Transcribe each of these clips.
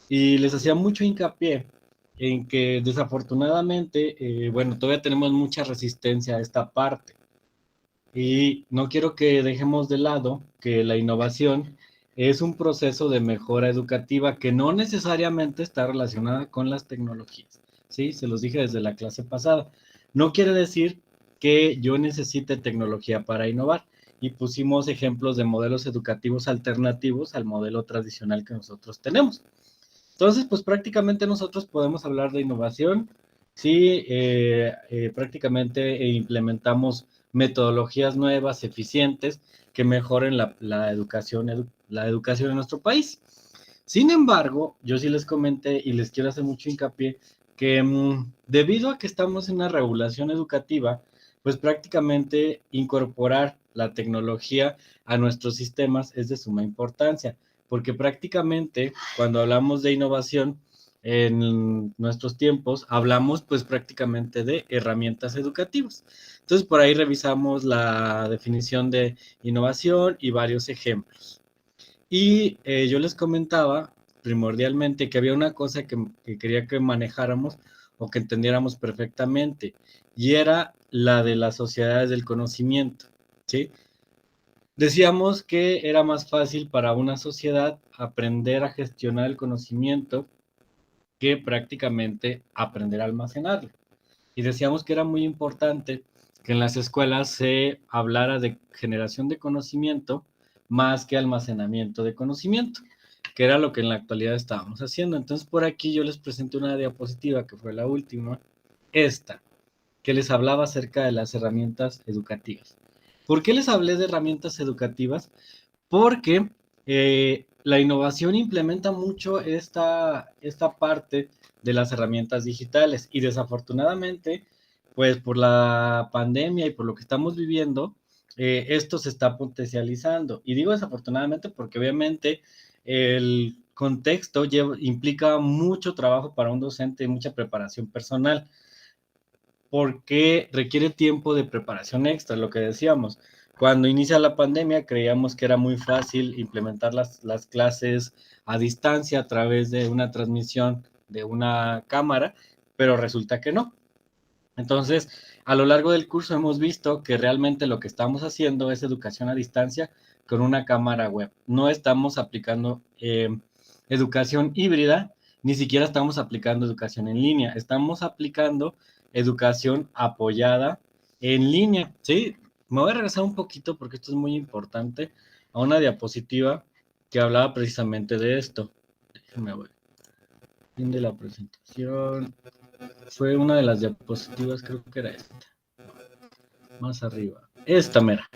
y les hacía mucho hincapié en que desafortunadamente, bueno, todavía tenemos mucha resistencia a esta parte y no quiero que dejemos de lado que la innovación es un proceso de mejora educativa que no necesariamente está relacionada con las tecnologías. Sí, se los dije desde la clase pasada. No quiere decir que yo necesite tecnología para innovar y pusimos ejemplos de modelos educativos alternativos al modelo tradicional que nosotros tenemos. Entonces, pues prácticamente nosotros podemos hablar de innovación si prácticamente implementamos metodologías nuevas, eficientes, que mejoren la educación en nuestro país. Sin embargo, yo sí les comenté y les quiero hacer mucho hincapié que debido a que estamos en una regulación educativa, pues prácticamente incorporar la tecnología a nuestros sistemas es de suma importancia porque prácticamente cuando hablamos de innovación en nuestros tiempos, hablamos pues prácticamente de herramientas educativas. Entonces por ahí revisamos la definición de innovación y varios ejemplos. Y yo les comentaba primordialmente que había una cosa que quería que manejáramos o que entendiéramos perfectamente, y era la de las sociedades del conocimiento, ¿sí? Decíamos que era más fácil para una sociedad aprender a gestionar el conocimiento que prácticamente aprender a almacenarlo. Y decíamos que era muy importante que en las escuelas se hablara de generación de conocimiento más que almacenamiento de conocimiento, que era lo que en la actualidad estábamos haciendo. Entonces por aquí yo les presenté una diapositiva que fue la última, esta, que les hablaba acerca de las herramientas educativas. ¿Por qué les hablé de herramientas educativas? Porque la innovación implementa mucho esta parte de las herramientas digitales y desafortunadamente, pues por la pandemia y por lo que estamos viviendo, esto se está potencializando. Y digo desafortunadamente porque obviamente el contexto implica mucho trabajo para un docente y mucha preparación personal porque requiere tiempo de preparación extra, lo que decíamos. Cuando inicia la pandemia creíamos que era muy fácil implementar las clases a distancia a través de una transmisión de una cámara, pero resulta que no. Entonces, a lo largo del curso hemos visto que realmente lo que estamos haciendo es educación a distancia con una cámara web. No estamos aplicando educación híbrida, ni siquiera estamos aplicando educación en línea, estamos aplicando educación apoyada en línea, ¿sí? Me voy a regresar un poquito porque esto es muy importante a una diapositiva que hablaba precisamente de esto. Déjenme ver. Fin de la presentación. Fue una de las diapositivas, creo que era esta. Más arriba. Esta mera.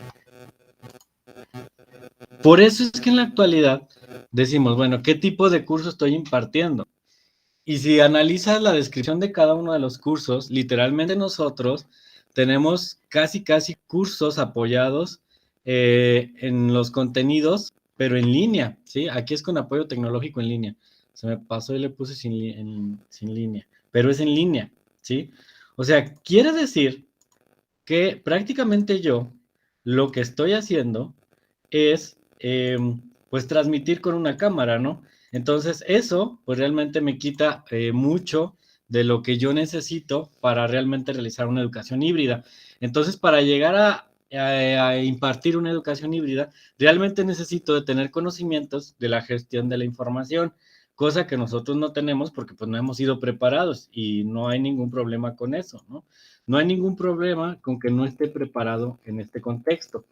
Por eso es que en la actualidad decimos, bueno, ¿qué tipo de curso estoy impartiendo? Y si analizas la descripción de cada uno de los cursos, literalmente nosotros tenemos casi cursos apoyados en los contenidos, pero en línea, ¿sí? Aquí es con apoyo tecnológico en línea. Se me pasó y le puse sin línea, pero es en línea, ¿sí? O sea, quiere decir que prácticamente yo lo que estoy haciendo es pues transmitir con una cámara, ¿no? Entonces eso pues realmente me quita mucho de lo que yo necesito para realmente realizar una educación híbrida. Entonces para llegar a impartir una educación híbrida, realmente necesito de tener conocimientos de la gestión de la información, cosa que nosotros no tenemos porque pues no hemos sido preparados y no hay ningún problema con eso, ¿no? No hay ningún problema con que no esté preparado en este contexto.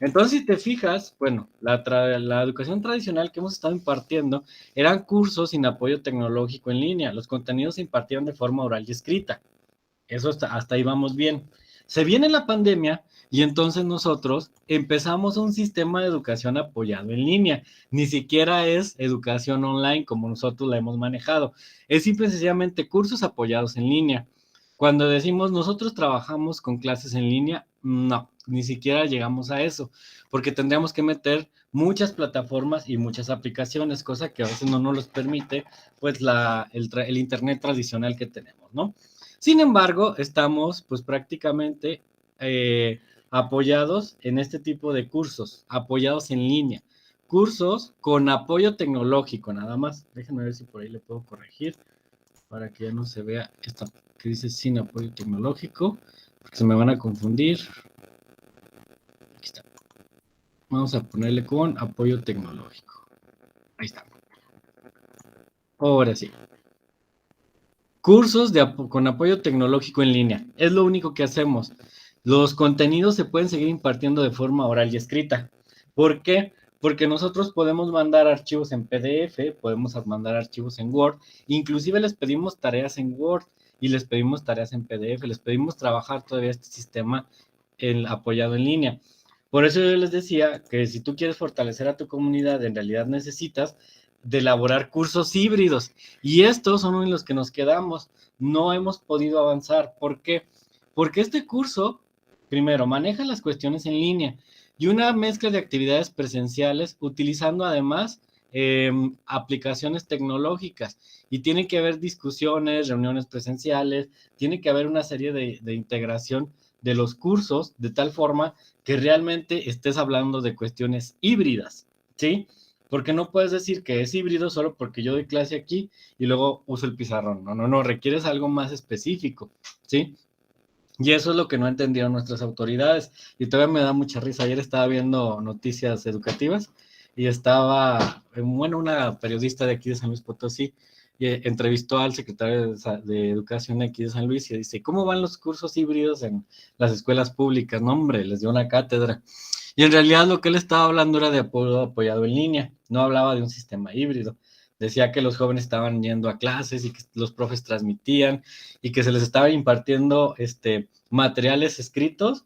Entonces, si te fijas, bueno, la educación tradicional que hemos estado impartiendo eran cursos sin apoyo tecnológico en línea. Los contenidos se impartieron de forma oral y escrita. Eso hasta ahí vamos bien. Se viene la pandemia y entonces nosotros empezamos un sistema de educación apoyado en línea. Ni siquiera es educación online como nosotros la hemos manejado. Es simple y sencillamente cursos apoyados en línea. Cuando decimos nosotros trabajamos con clases en línea, no, ni siquiera llegamos a eso, porque tendríamos que meter muchas plataformas y muchas aplicaciones, cosa que a veces no nos los permite pues el internet tradicional que tenemos, ¿no? Sin embargo, estamos pues prácticamente apoyados en este tipo de cursos, apoyados en línea. cursos con apoyo tecnológico, nada más. Déjenme ver si por ahí le puedo corregir para que ya no se vea esta que dice sin apoyo tecnológico, porque se me van a confundir. Aquí está. Vamos a ponerle con apoyo tecnológico. Ahí está. Ahora sí. Cursos con apoyo tecnológico en línea. Es lo único que hacemos. Los contenidos se pueden seguir impartiendo de forma oral y escrita. ¿Por qué? Porque nosotros podemos mandar archivos en PDF, podemos mandar archivos en Word, inclusive les pedimos tareas en Word y les pedimos tareas en PDF, les pedimos trabajar todavía este sistema apoyado en línea. Por eso yo les decía que si tú quieres fortalecer a tu comunidad, en realidad necesitas de elaborar cursos híbridos. Y estos son en los que nos quedamos. No hemos podido avanzar. ¿Por qué? Porque este curso, primero, maneja las cuestiones en línea y una mezcla de actividades presenciales, utilizando además aplicaciones tecnológicas. Y tiene que haber discusiones, reuniones presenciales, tiene que haber una serie de integración de los cursos, de tal forma que realmente estés hablando de cuestiones híbridas, ¿sí? Porque no puedes decir que es híbrido solo porque yo doy clase aquí y luego uso el pizarrón. No, requieres algo más específico, ¿sí? Y eso es lo que no entendieron nuestras autoridades. Y todavía me da mucha risa. Ayer estaba viendo noticias educativas y estaba, bueno, una periodista de aquí de San Luis Potosí y entrevistó al secretario de Educación de aquí de San Luis y dice, ¿cómo van los cursos híbridos en las escuelas públicas? No, hombre, les dio una cátedra. Y en realidad lo que él estaba hablando era de apoyo apoyado en línea, no hablaba de un sistema híbrido. Decía que los jóvenes estaban yendo a clases y que los profes transmitían y que se les estaba impartiendo materiales escritos,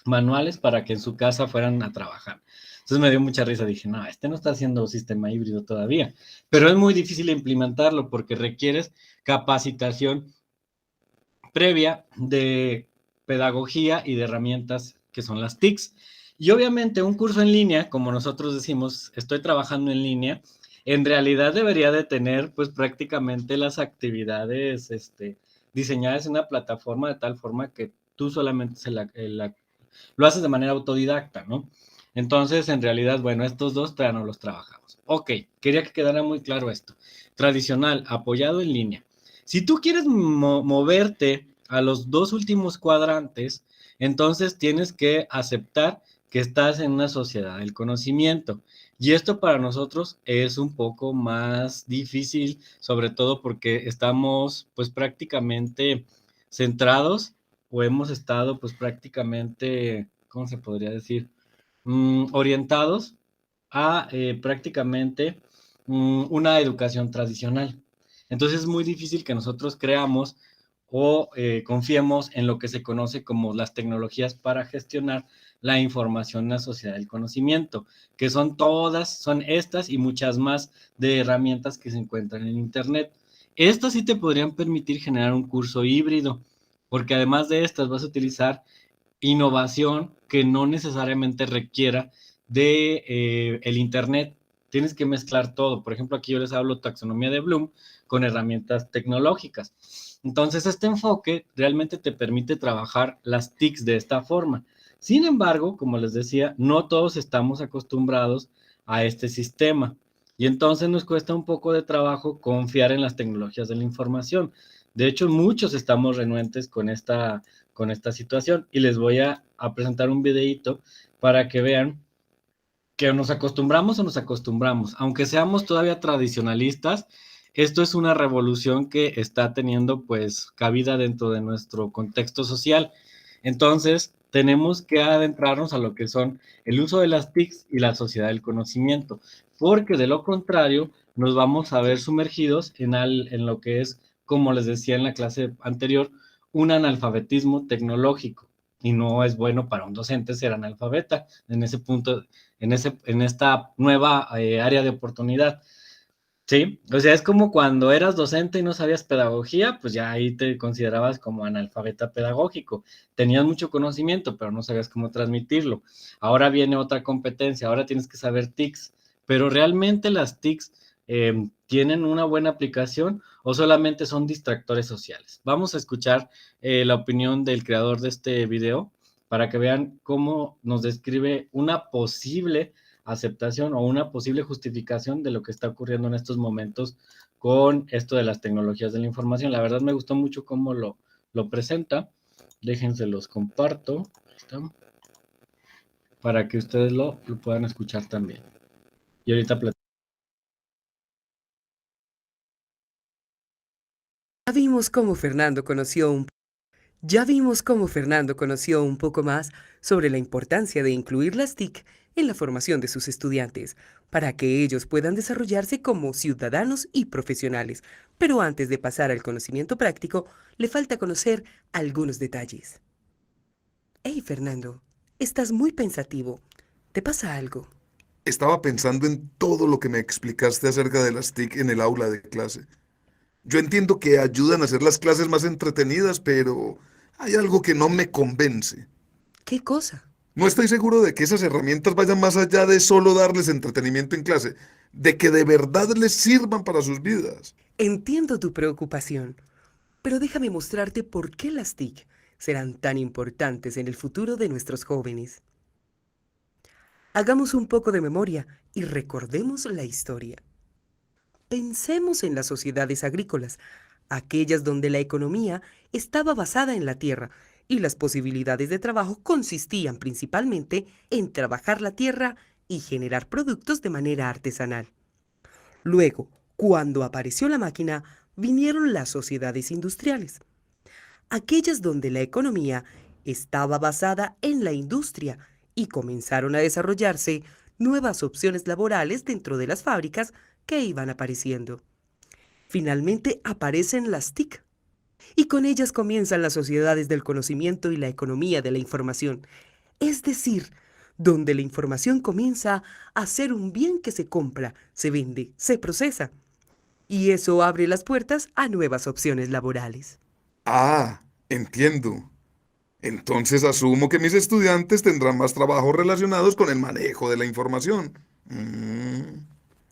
manuales, para que en su casa fueran a trabajar. Entonces me dio mucha risa, dije, no, no está haciendo sistema híbrido todavía, pero es muy difícil implementarlo porque requieres capacitación previa de pedagogía y de herramientas que son las TICs. Y obviamente un curso en línea, como nosotros decimos, estoy trabajando en línea, en realidad debería de tener pues prácticamente las actividades diseñadas en una plataforma de tal forma que tú solamente lo haces de manera autodidacta, ¿no? Entonces, en realidad, bueno, estos dos todavía no los trabajamos. Ok, quería que quedara muy claro esto. Tradicional, apoyado en línea. Si tú quieres moverte a los dos últimos cuadrantes, entonces tienes que aceptar que estás en una sociedad del conocimiento. Y esto para nosotros es un poco más difícil, sobre todo porque estamos pues prácticamente centrados o hemos estado pues prácticamente, ¿cómo se podría decir? Orientados a prácticamente una educación tradicional. Entonces es muy difícil que nosotros creamos o confiemos en lo que se conoce como las tecnologías para gestionar la información en la sociedad del conocimiento, que son todas, son estas y muchas más de herramientas que se encuentran en Internet. Estas sí te podrían permitir generar un curso híbrido, porque además de estas vas a utilizar innovación que no necesariamente requiera de el Internet. Tienes que mezclar todo. Por ejemplo, aquí yo les hablo taxonomía de Bloom con herramientas tecnológicas. Entonces, este enfoque realmente te permite trabajar las TICs de esta forma. Sin embargo, como les decía, no todos estamos acostumbrados a este sistema. Y entonces nos cuesta un poco de trabajo confiar en las tecnologías de la información. De hecho, muchos estamos renuentes con esta situación y les voy a presentar un videito para que vean que nos acostumbramos o nos acostumbramos, aunque seamos todavía tradicionalistas, esto es una revolución que está teniendo pues cabida dentro de nuestro contexto social. Entonces, tenemos que adentrarnos a lo que son el uso de las TICs y la sociedad del conocimiento, porque de lo contrario nos vamos a ver sumergidos en lo que es, como les decía en la clase anterior, un analfabetismo tecnológico. Y no es bueno para un docente ser analfabeta en ese punto, en esta nueva área de oportunidad. Sí, o sea, es como cuando eras docente y no sabías pedagogía, pues ya ahí te considerabas como analfabeta pedagógico. Tenías mucho conocimiento, pero no sabías cómo transmitirlo. Ahora viene otra competencia, ahora tienes que saber TICs, pero realmente las TICs tienen una buena aplicación o solamente son distractores sociales. Vamos a escuchar la opinión del creador de este video para que vean cómo nos describe una posible aceptación o una posible justificación de lo que está ocurriendo en estos momentos con esto de las tecnologías de la información. La verdad me gustó mucho cómo lo presenta. Déjense los comparto. Ahí está, para que ustedes lo puedan escuchar también. Y ahorita Ya vimos cómo Fernando conoció un Ya vimos cómo Fernando conoció un poco más sobre la importancia de incluir las TIC en la formación de sus estudiantes, para que ellos puedan desarrollarse como ciudadanos y profesionales. Pero antes de pasar al conocimiento práctico, le falta conocer algunos detalles. Hey, Fernando, estás muy pensativo. ¿Te pasa algo? Estaba pensando en todo lo que me explicaste acerca de las TIC en el aula de clase. Yo entiendo que ayudan a hacer las clases más entretenidas, pero hay algo que no me convence. ¿Qué cosa? No estoy seguro de que esas herramientas vayan más allá de solo darles entretenimiento en clase, de que de verdad les sirvan para sus vidas. Entiendo tu preocupación, pero déjame mostrarte por qué las TIC serán tan importantes en el futuro de nuestros jóvenes. Hagamos un poco de memoria y recordemos la historia. Pensemos en las sociedades agrícolas, aquellas donde la economía estaba basada en la tierra y las posibilidades de trabajo consistían principalmente en trabajar la tierra y generar productos de manera artesanal. Luego, cuando apareció la máquina, vinieron las sociedades industriales, aquellas donde la economía estaba basada en la industria y comenzaron a desarrollarse nuevas opciones laborales dentro de las fábricas que iban apareciendo. Finalmente aparecen las TIC y con ellas comienzan las sociedades del conocimiento y la economía de la información, es decir, donde la información comienza a ser un bien que se compra, se vende, se procesa. Y eso abre las puertas a nuevas opciones laborales. Ah, entiendo. Entonces asumo que mis estudiantes tendrán más trabajos relacionados con el manejo de la información.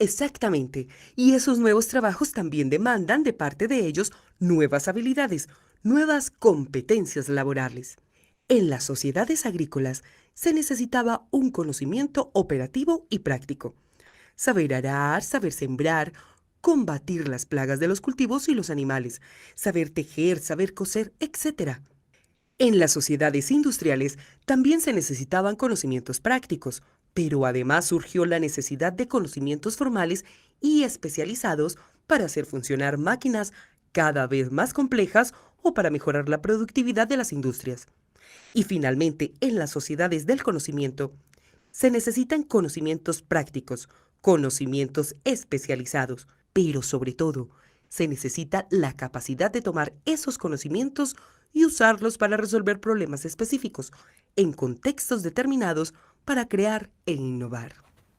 Exactamente. Y esos nuevos trabajos también demandan de parte de ellos nuevas habilidades, nuevas competencias laborales. En las sociedades agrícolas se necesitaba un conocimiento operativo y práctico. Saber arar, saber sembrar, combatir las plagas de los cultivos y los animales, saber tejer, saber coser, etc. En las sociedades industriales también se necesitaban conocimientos prácticos, pero además surgió la necesidad de conocimientos formales y especializados para hacer funcionar máquinas cada vez más complejas o para mejorar la productividad de las industrias. Y finalmente, en las sociedades del conocimiento, se necesitan conocimientos prácticos, conocimientos especializados, pero sobre todo, se necesita la capacidad de tomar esos conocimientos y usarlos para resolver problemas específicos, en contextos determinados, para crear e innovar.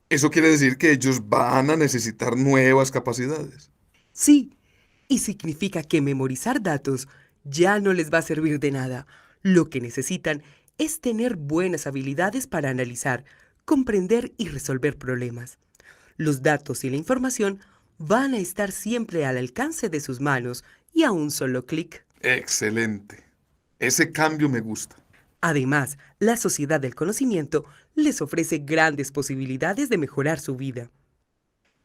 Eso quiere decir que ellos van a necesitar nuevas capacidades. Sí, y significa que memorizar datos ya no les va a servir de nada. Lo que necesitan es tener buenas habilidades para analizar, comprender y resolver problemas. Los datos y la información van a estar siempre al alcance de sus manos y a un solo clic. Excelente. Ese cambio me gusta. Además, la sociedad del conocimiento les ofrece grandes posibilidades de mejorar su vida.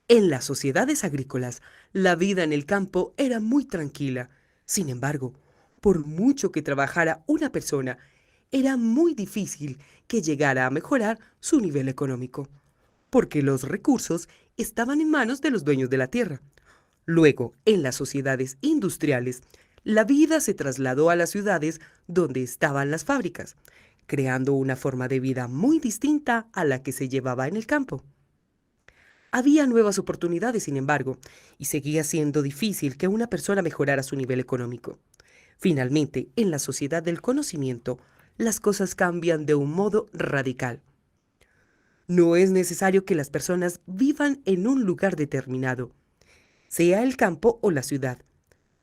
En las sociedades agrícolas, la vida en el campo era muy tranquila. Sin embargo, por mucho que trabajara una persona, era muy difícil que llegara a mejorar su nivel económico, porque los recursos estaban en manos de los dueños de la tierra. Luego, en las sociedades industriales, la vida se trasladó a las ciudades donde estaban las fábricas, creando una forma de vida muy distinta a la que se llevaba en el campo. Había nuevas oportunidades, sin embargo, y seguía siendo difícil que una persona mejorara su nivel económico. Finalmente, en la sociedad del conocimiento, las cosas cambian de un modo radical. No es necesario que las personas vivan en un lugar determinado, sea el campo o la ciudad,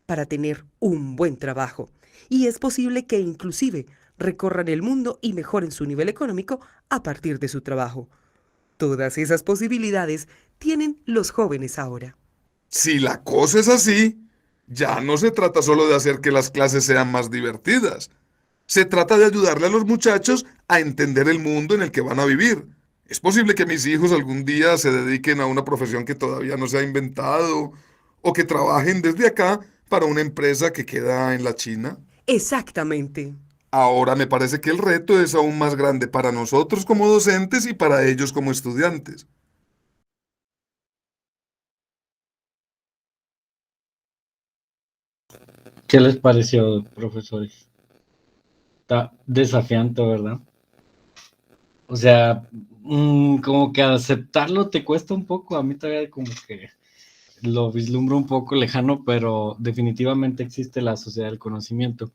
para tener un buen trabajo. Y es posible que inclusive recorran el mundo y mejoren su nivel económico a partir de su trabajo. Todas esas posibilidades tienen los jóvenes ahora. Si la cosa es así, ya no se trata solo de hacer que las clases sean más divertidas. Se trata de ayudarle a los muchachos a entender el mundo en el que van a vivir. Es posible que mis hijos algún día se dediquen a una profesión que todavía no se ha inventado o que trabajen desde acá para una empresa que queda en la China. Exactamente. Ahora me parece que el reto es aún más grande para nosotros como docentes y para ellos como estudiantes. ¿Qué les pareció, profesores? Está desafiante, ¿verdad? O sea, como que aceptarlo te cuesta un poco, a mí todavía como que lo vislumbro un poco lejano, pero definitivamente existe la sociedad del conocimiento.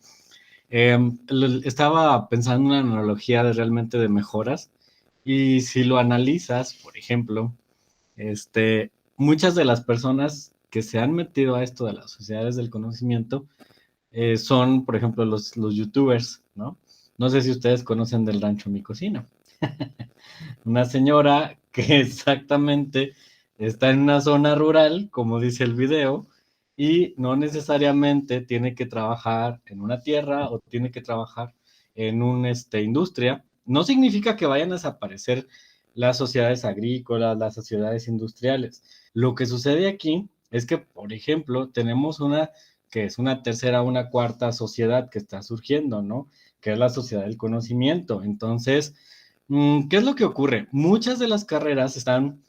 Estaba pensando en una analogía de realmente de mejoras y si lo analizas, por ejemplo, muchas de las personas que se han metido a esto de las sociedades del conocimiento son, por ejemplo, los youtubers, ¿no? No sé si ustedes conocen del Rancho Mi Cocina. Una señora que exactamente está en una zona rural, como dice el video, y no necesariamente tiene que trabajar en una tierra o tiene que trabajar en una industria. No significa que vayan a desaparecer las sociedades agrícolas, las sociedades industriales. Lo que sucede aquí es que, por ejemplo, tenemos una que es una tercera, una cuarta sociedad que está surgiendo, ¿no? Que es la sociedad del conocimiento. Entonces, ¿qué es lo que ocurre? Muchas de las carreras están,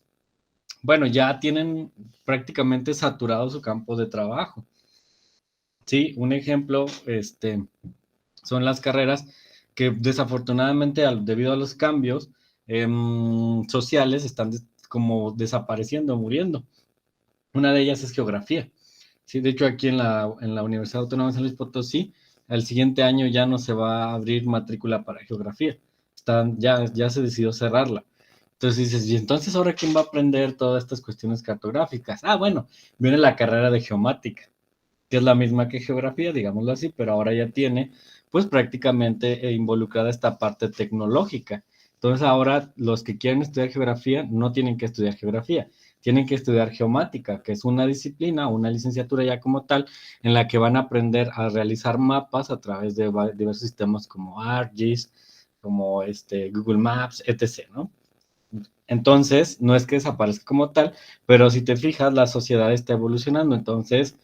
bueno, ya tienen prácticamente saturado su campo de trabajo. Sí, un ejemplo, son las carreras que desafortunadamente, debido a los cambios sociales, están como desapareciendo, muriendo. Una de ellas es geografía. Sí, de hecho, aquí en la Universidad Autónoma de San Luis Potosí, el siguiente año ya no se va a abrir matrícula para geografía. Ya se decidió cerrarla. Entonces dices, ¿y entonces ahora quién va a aprender todas estas cuestiones cartográficas? Ah, bueno, viene la carrera de geomática, que es la misma que geografía, digámoslo así, pero ahora ya tiene, pues prácticamente involucrada esta parte tecnológica. Entonces ahora los que quieren estudiar geografía no tienen que estudiar geografía, tienen que estudiar geomática, que es una disciplina, una licenciatura ya como tal, en la que van a aprender a realizar mapas a través de diversos sistemas como ArcGIS, como Google Maps, etc., ¿no? Entonces, no es que desaparezca como tal, pero si te fijas, la sociedad está evolucionando. Entonces,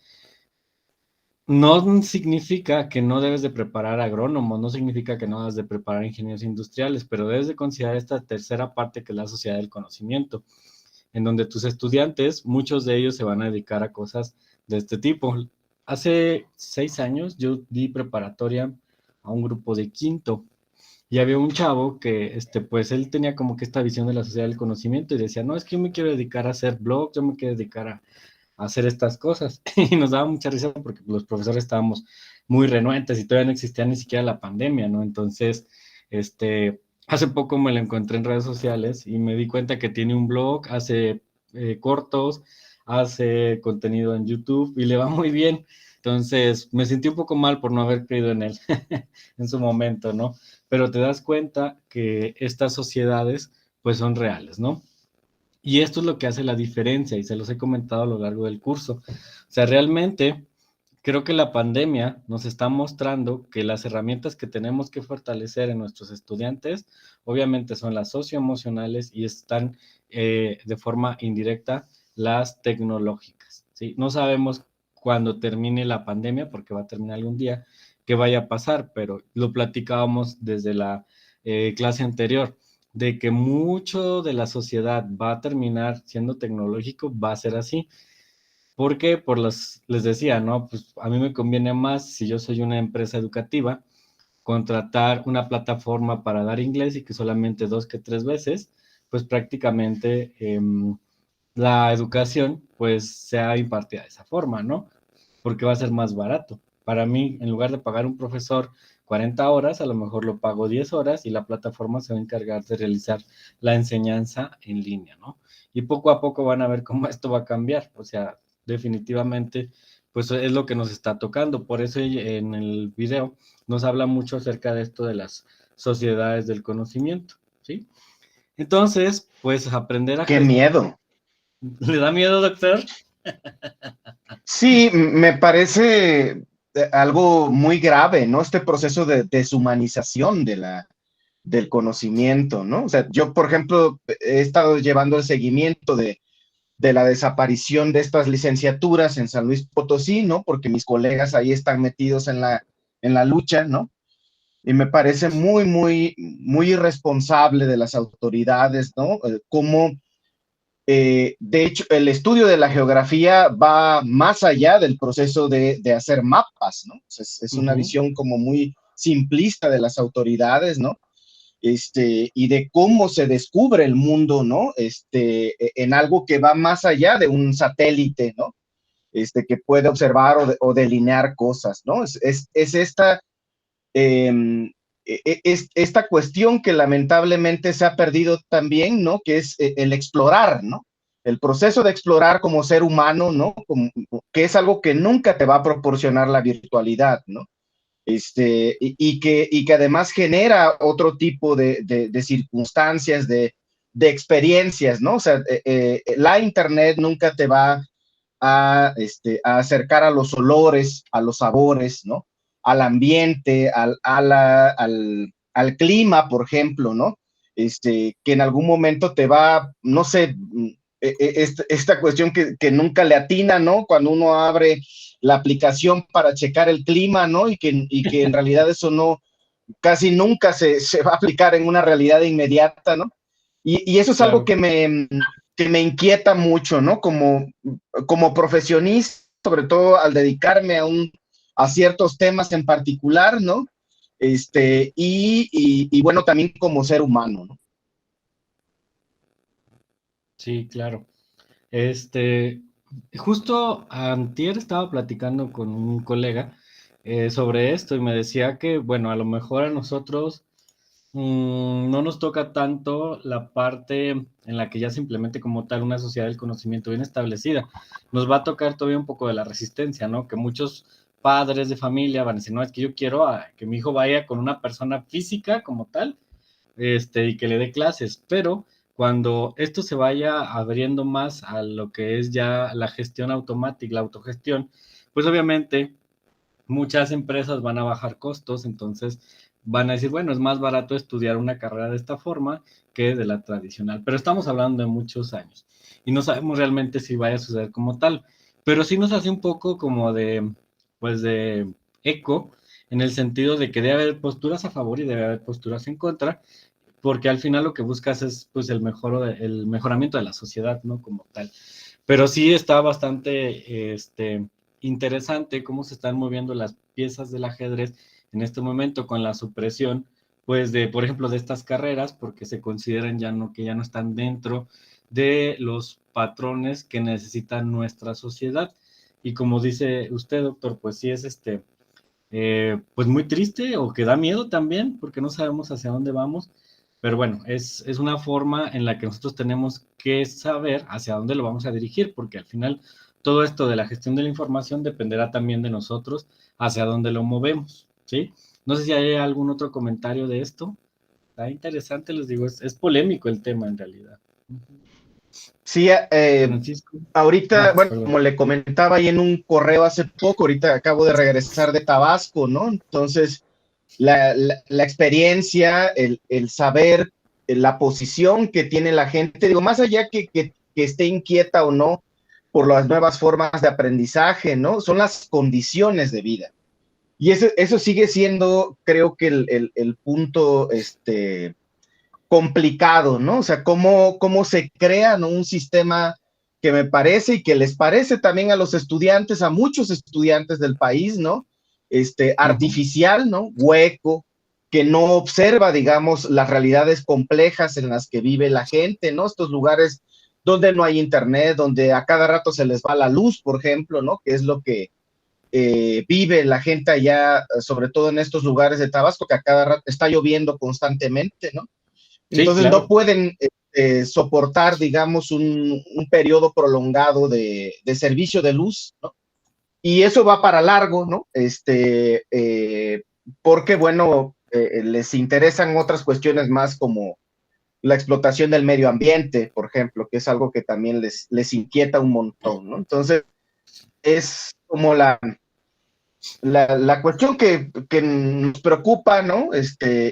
no significa que no debes de preparar agrónomos, no significa que no debes de preparar ingenieros industriales, pero debes de considerar esta tercera parte que es la sociedad del conocimiento, en donde tus estudiantes, muchos de ellos se van a dedicar a cosas de este tipo. Hace 6 años yo di preparatoria a un grupo de quinto y había un chavo que, pues él tenía como que esta visión de la sociedad del conocimiento y decía, no, es que yo me quiero dedicar a hacer blogs, yo me quiero dedicar a hacer estas cosas. Y nos daba mucha risa porque los profesores estábamos muy renuentes y todavía no existía ni siquiera la pandemia, ¿no? Entonces, hace poco me lo encontré en redes sociales y me di cuenta que tiene un blog, hace cortos, hace contenido en YouTube y le va muy bien. Entonces, me sentí un poco mal por no haber creído en él en su momento, ¿no? Pero te das cuenta que estas sociedades, pues son reales, ¿no? Y esto es lo que hace la diferencia y se los he comentado a lo largo del curso. O sea, realmente creo que la pandemia nos está mostrando que las herramientas que tenemos que fortalecer en nuestros estudiantes, obviamente son las socioemocionales y están de forma indirecta las tecnológicas. ¿Sí? No sabemos cuándo termine la pandemia, porque va a terminar algún día, qué vaya a pasar, pero lo platicábamos desde la clase anterior de que mucho de la sociedad va a terminar siendo tecnológico, va a ser así. Porque les decía, ¿no? Pues a mí me conviene más, si yo soy una empresa educativa, contratar una plataforma para dar inglés y que solamente 2 que 3 veces, pues prácticamente la educación pues sea impartida de esa forma, ¿no? Porque va a ser más barato. Para mí, en lugar de pagar un profesor 40 horas, a lo mejor lo pago 10 horas y la plataforma se va a encargar de realizar la enseñanza en línea, ¿no? Y poco a poco van a ver cómo esto va a cambiar. O sea, definitivamente, pues es lo que nos está tocando. Por eso en el video nos habla mucho acerca de esto de las sociedades del conocimiento, ¿sí? Entonces, pues aprender a Qué gestionar. miedo. ¿Le da miedo, doctor? Sí, me parece algo muy grave, ¿no? Este proceso de deshumanización del conocimiento, ¿no? O sea, yo, por ejemplo, he estado llevando el seguimiento de la desaparición de estas licenciaturas en San Luis Potosí, ¿no? Porque mis colegas ahí están metidos en la lucha, ¿no? Y me parece muy, muy, muy irresponsable de las autoridades, ¿no? Cómo, de hecho, el estudio de la geografía va más allá del proceso de hacer mapas, ¿no? Es una visión como muy simplista de las autoridades, ¿no? Y de cómo se descubre el mundo, ¿no? En algo que va más allá de un satélite, ¿no? Que puede observar o delinear cosas, ¿no? Es esta, esta cuestión que lamentablemente se ha perdido también, ¿no? Que es el explorar, ¿no? El proceso de explorar como ser humano, ¿no? Que es algo que nunca te va a proporcionar la virtualidad, ¿no? Y que además genera otro tipo de circunstancias, de experiencias, ¿no? O sea, la internet nunca te va a acercar a los olores, a los sabores, ¿no? Al ambiente, al clima, por ejemplo, ¿no? Que en algún momento te va, no sé, esta cuestión que nunca le atina, ¿no? Cuando uno abre la aplicación para checar el clima, ¿no? Y que en realidad eso no, casi nunca se va a aplicar en una realidad inmediata, ¿no? Y eso es Claro. algo que me inquieta mucho, ¿no? Como profesionista, sobre todo al dedicarme a ciertos temas en particular, ¿no? Y bueno, también como ser humano, ¿no? Sí, claro. Justo antier estaba platicando con un colega sobre esto y me decía que, bueno, a lo mejor a nosotros no nos toca tanto la parte en la que ya se implemente como tal una sociedad del conocimiento bien establecida. Nos va a tocar todavía un poco de la resistencia, ¿no? Que muchos padres de familia van a decir, no, es que yo quiero que mi hijo vaya con una persona física como tal, y que le dé clases, pero cuando esto se vaya abriendo más a lo que es ya la gestión automática, la autogestión, pues obviamente muchas empresas van a bajar costos, entonces van a decir, bueno, es más barato estudiar una carrera de esta forma que de la tradicional, pero estamos hablando de muchos años y no sabemos realmente si vaya a suceder como tal, pero sí nos hace un poco como de, pues de eco, en el sentido de que debe haber posturas a favor y debe haber posturas en contra, porque al final lo que buscas es pues el mejoramiento de la sociedad, ¿no? Como tal. Pero sí está bastante interesante cómo se están moviendo las piezas del ajedrez en este momento con la supresión, pues de, por ejemplo, de estas carreras, porque se consideran que ya no están dentro de los patrones que necesita nuestra sociedad. Y como dice usted, doctor, pues sí es pues muy triste o que da miedo también, porque no sabemos hacia dónde vamos. Pero bueno, es una forma en la que nosotros tenemos que saber hacia dónde lo vamos a dirigir, porque al final todo esto de la gestión de la información dependerá también de nosotros hacia dónde lo movemos, ¿sí? No sé si hay algún otro comentario de esto. Está interesante, les digo, es polémico el tema en realidad. Sí, Francisco. ahorita, bueno, Perdón. como le comentaba ahí en un correo hace poco, ahorita acabo de regresar de Tabasco, ¿no? Entonces, la experiencia, el saber la posición que tiene la gente, digo, más allá que esté inquieta o no por las nuevas formas de aprendizaje, ¿no? Son las condiciones de vida. Y eso sigue siendo, creo que el punto complicado, ¿no? O sea, cómo se crea, ¿no? Un sistema que me parece y que les parece también a los estudiantes, a muchos estudiantes del país, ¿no? Artificial, ¿no? Hueco, que no observa, digamos, las realidades complejas en las que vive la gente, ¿no? Estos lugares donde no hay internet, donde a cada rato se les va la luz, por ejemplo, ¿no? Que es lo que vive la gente allá, sobre todo en estos lugares de Tabasco, que a cada rato está lloviendo constantemente, ¿no? Sí, Entonces no claro. pueden soportar, digamos, un periodo prolongado de servicio de luz, ¿no? Y eso va para largo, ¿no? Porque, bueno, les interesan otras cuestiones más como la explotación del medio ambiente, por ejemplo, que es algo que también les inquieta un montón, ¿no? Entonces, es como la cuestión que nos preocupa, ¿no?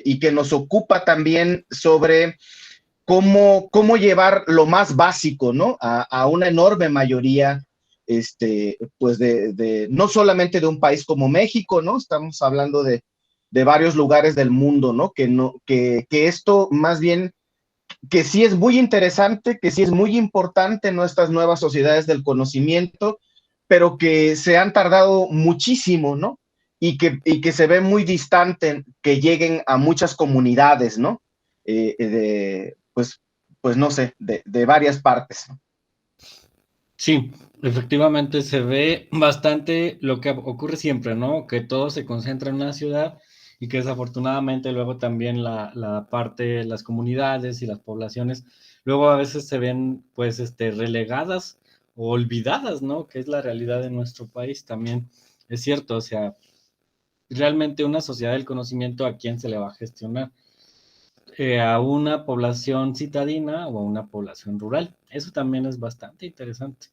Y que nos ocupa también sobre cómo llevar lo más básico, ¿no? A una enorme mayoría, pues no solamente de un país como México, ¿no? Estamos hablando de varios lugares del mundo, ¿no? Que esto más bien, que sí es muy interesante, que sí es muy importante en nuestras nuevas sociedades del conocimiento, pero que se han tardado muchísimo, ¿no? Y que se ve muy distante que lleguen a muchas comunidades, ¿no? Pues no sé, de varias partes, ¿no? Sí, efectivamente se ve bastante lo que ocurre siempre, ¿no? Que todo se concentra en una ciudad y que desafortunadamente luego también la parte, las comunidades y las poblaciones, luego a veces se ven pues relegadas o olvidadas, ¿no? Que es la realidad de nuestro país también. Es cierto, o sea, realmente una sociedad del conocimiento, ¿a quién se le va a gestionar? A una población citadina o a una población rural. Eso también es bastante interesante,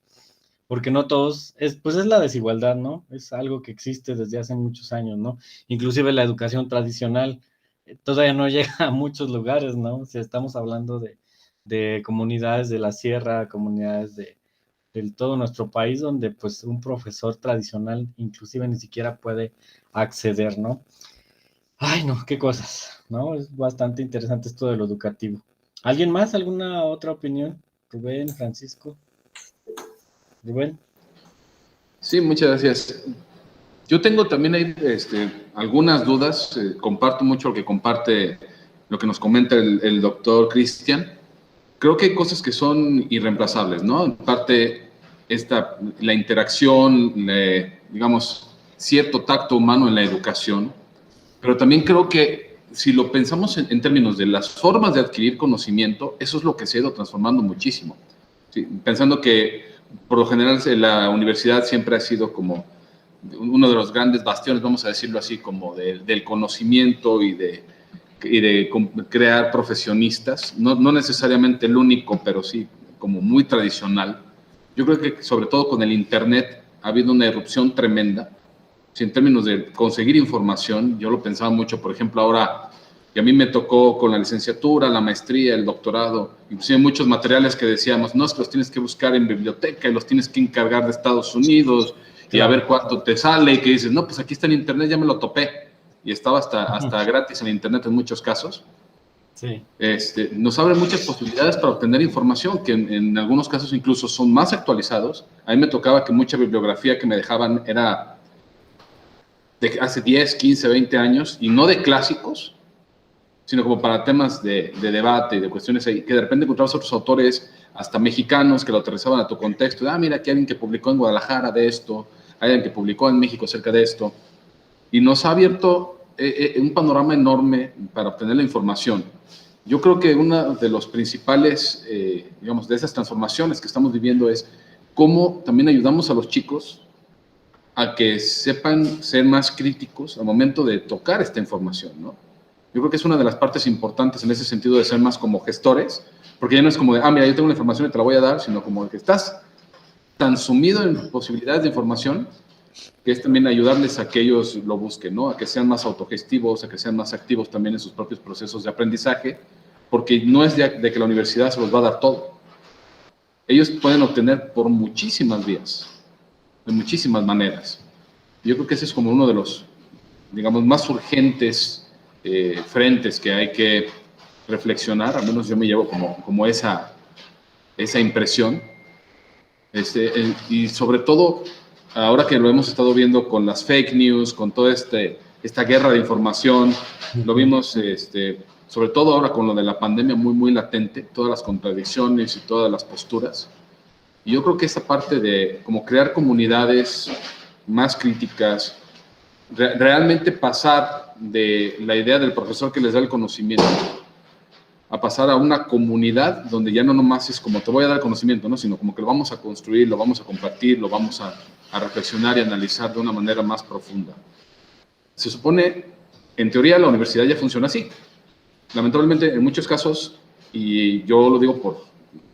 porque no todos, pues es la desigualdad, ¿no? Es algo que existe desde hace muchos años, ¿no? Inclusive la educación tradicional todavía no llega a muchos lugares, ¿no? O sea, estamos hablando de comunidades de la sierra, comunidades de todo nuestro país, donde pues un profesor tradicional inclusive ni siquiera puede acceder, ¿no? Ay, no, qué cosas, ¿no? Es bastante interesante esto de lo educativo. ¿Alguien más? ¿Alguna otra opinión? Rubén, Francisco. Rubén. Sí, muchas gracias. Yo tengo también ahí algunas dudas. Comparto mucho lo que comparte, lo que nos comenta el doctor Cristian. Creo que hay cosas que son irreemplazables, ¿no? En parte, la interacción, digamos, cierto tacto humano en la educación, pero también creo que si lo pensamos en términos de las formas de adquirir conocimiento, eso es lo que se ha ido transformando muchísimo. Sí, pensando que por lo general la universidad siempre ha sido como uno de los grandes bastiones, vamos a decirlo así, como del conocimiento y de crear profesionistas, no necesariamente el único, pero sí como muy tradicional. Yo creo que sobre todo con el Internet ha habido una irrupción tremenda. Si en términos de conseguir información, yo lo pensaba mucho, por ejemplo, ahora, y a mí me tocó con la licenciatura, la maestría, el doctorado, inclusive muchos materiales que decíamos, no, es que los tienes que buscar en biblioteca y los tienes que encargar de Estados Unidos y a ver cuánto te sale, y que dices, no, pues aquí está en Internet, ya me lo topé, y estaba hasta gratis en Internet en muchos casos. Sí. Nos abre muchas posibilidades para obtener información, que en algunos casos incluso son más actualizados. A mí me tocaba que mucha bibliografía que me dejaban era de hace 10, 15, 20 años, y no de clásicos, sino como para temas de debate y de cuestiones ahí, que de repente encontrabas otros autores, hasta mexicanos, que lo aterrizaban a tu contexto. Mira, aquí hay alguien que publicó en Guadalajara de esto, hay alguien que publicó en México acerca de esto, y nos ha abierto un panorama enorme para obtener la información. Yo creo que uno de los principales, digamos, de esas transformaciones que estamos viviendo es cómo también ayudamos a los chicos a que sepan ser más críticos al momento de tocar esta información, ¿no? Yo creo que es una de las partes importantes en ese sentido de ser más como gestores, porque ya no es como de, mira, yo tengo la información y te la voy a dar, sino como que estás tan sumido en posibilidades de información que es también ayudarles a que ellos lo busquen, ¿no? A que sean más autogestivos, a que sean más activos también en sus propios procesos de aprendizaje, porque no es de que la universidad se los va a dar todo. Ellos pueden obtener por muchísimas vías, de muchísimas maneras. Yo creo que ese es como uno de los, digamos, más urgentes frentes que hay que reflexionar, al menos yo me llevo como esa impresión. Y sobre todo, ahora que lo hemos estado viendo con las fake news, con toda esta guerra de información, lo vimos sobre todo ahora con lo de la pandemia muy, muy latente, todas las contradicciones y todas las posturas. Y yo creo que esa parte de como crear comunidades más críticas, realmente pasar de la idea del profesor que les da el conocimiento a pasar a una comunidad donde ya no nomás es como te voy a dar conocimiento, ¿no? Sino como que lo vamos a construir, lo vamos a compartir, lo vamos a reflexionar y analizar de una manera más profunda. Se supone, en teoría, la universidad ya funciona así. Lamentablemente, en muchos casos, y yo lo digo por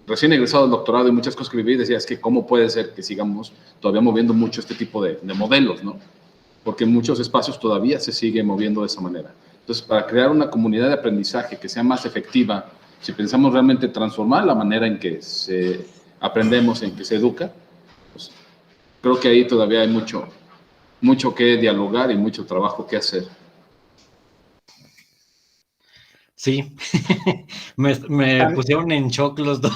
recién egresado del doctorado y muchas cosas que viví, decía, es que cómo puede ser que sigamos todavía moviendo mucho este tipo de modelos, ¿no? porque en muchos espacios todavía se sigue moviendo de esa manera. Entonces, para crear una comunidad de aprendizaje que sea más efectiva, si pensamos realmente transformar la manera en que aprendemos, en que se educa, pues creo que ahí todavía hay mucho que dialogar y mucho trabajo que hacer. Sí, me pusieron en shock los dos.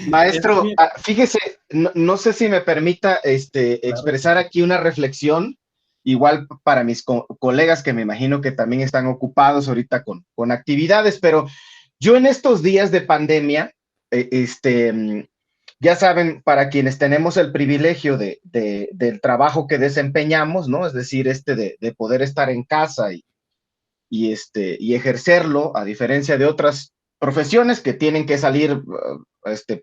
Maestro, fíjese, no sé si me permita expresar aquí una reflexión, igual para mis colegas que me imagino que también están ocupados ahorita con actividades, pero yo en estos días de pandemia, ya saben, para quienes tenemos el privilegio del trabajo que desempeñamos, ¿no? Es decir, de poder estar en casa y ejercerlo, a diferencia de otras profesiones que tienen que salir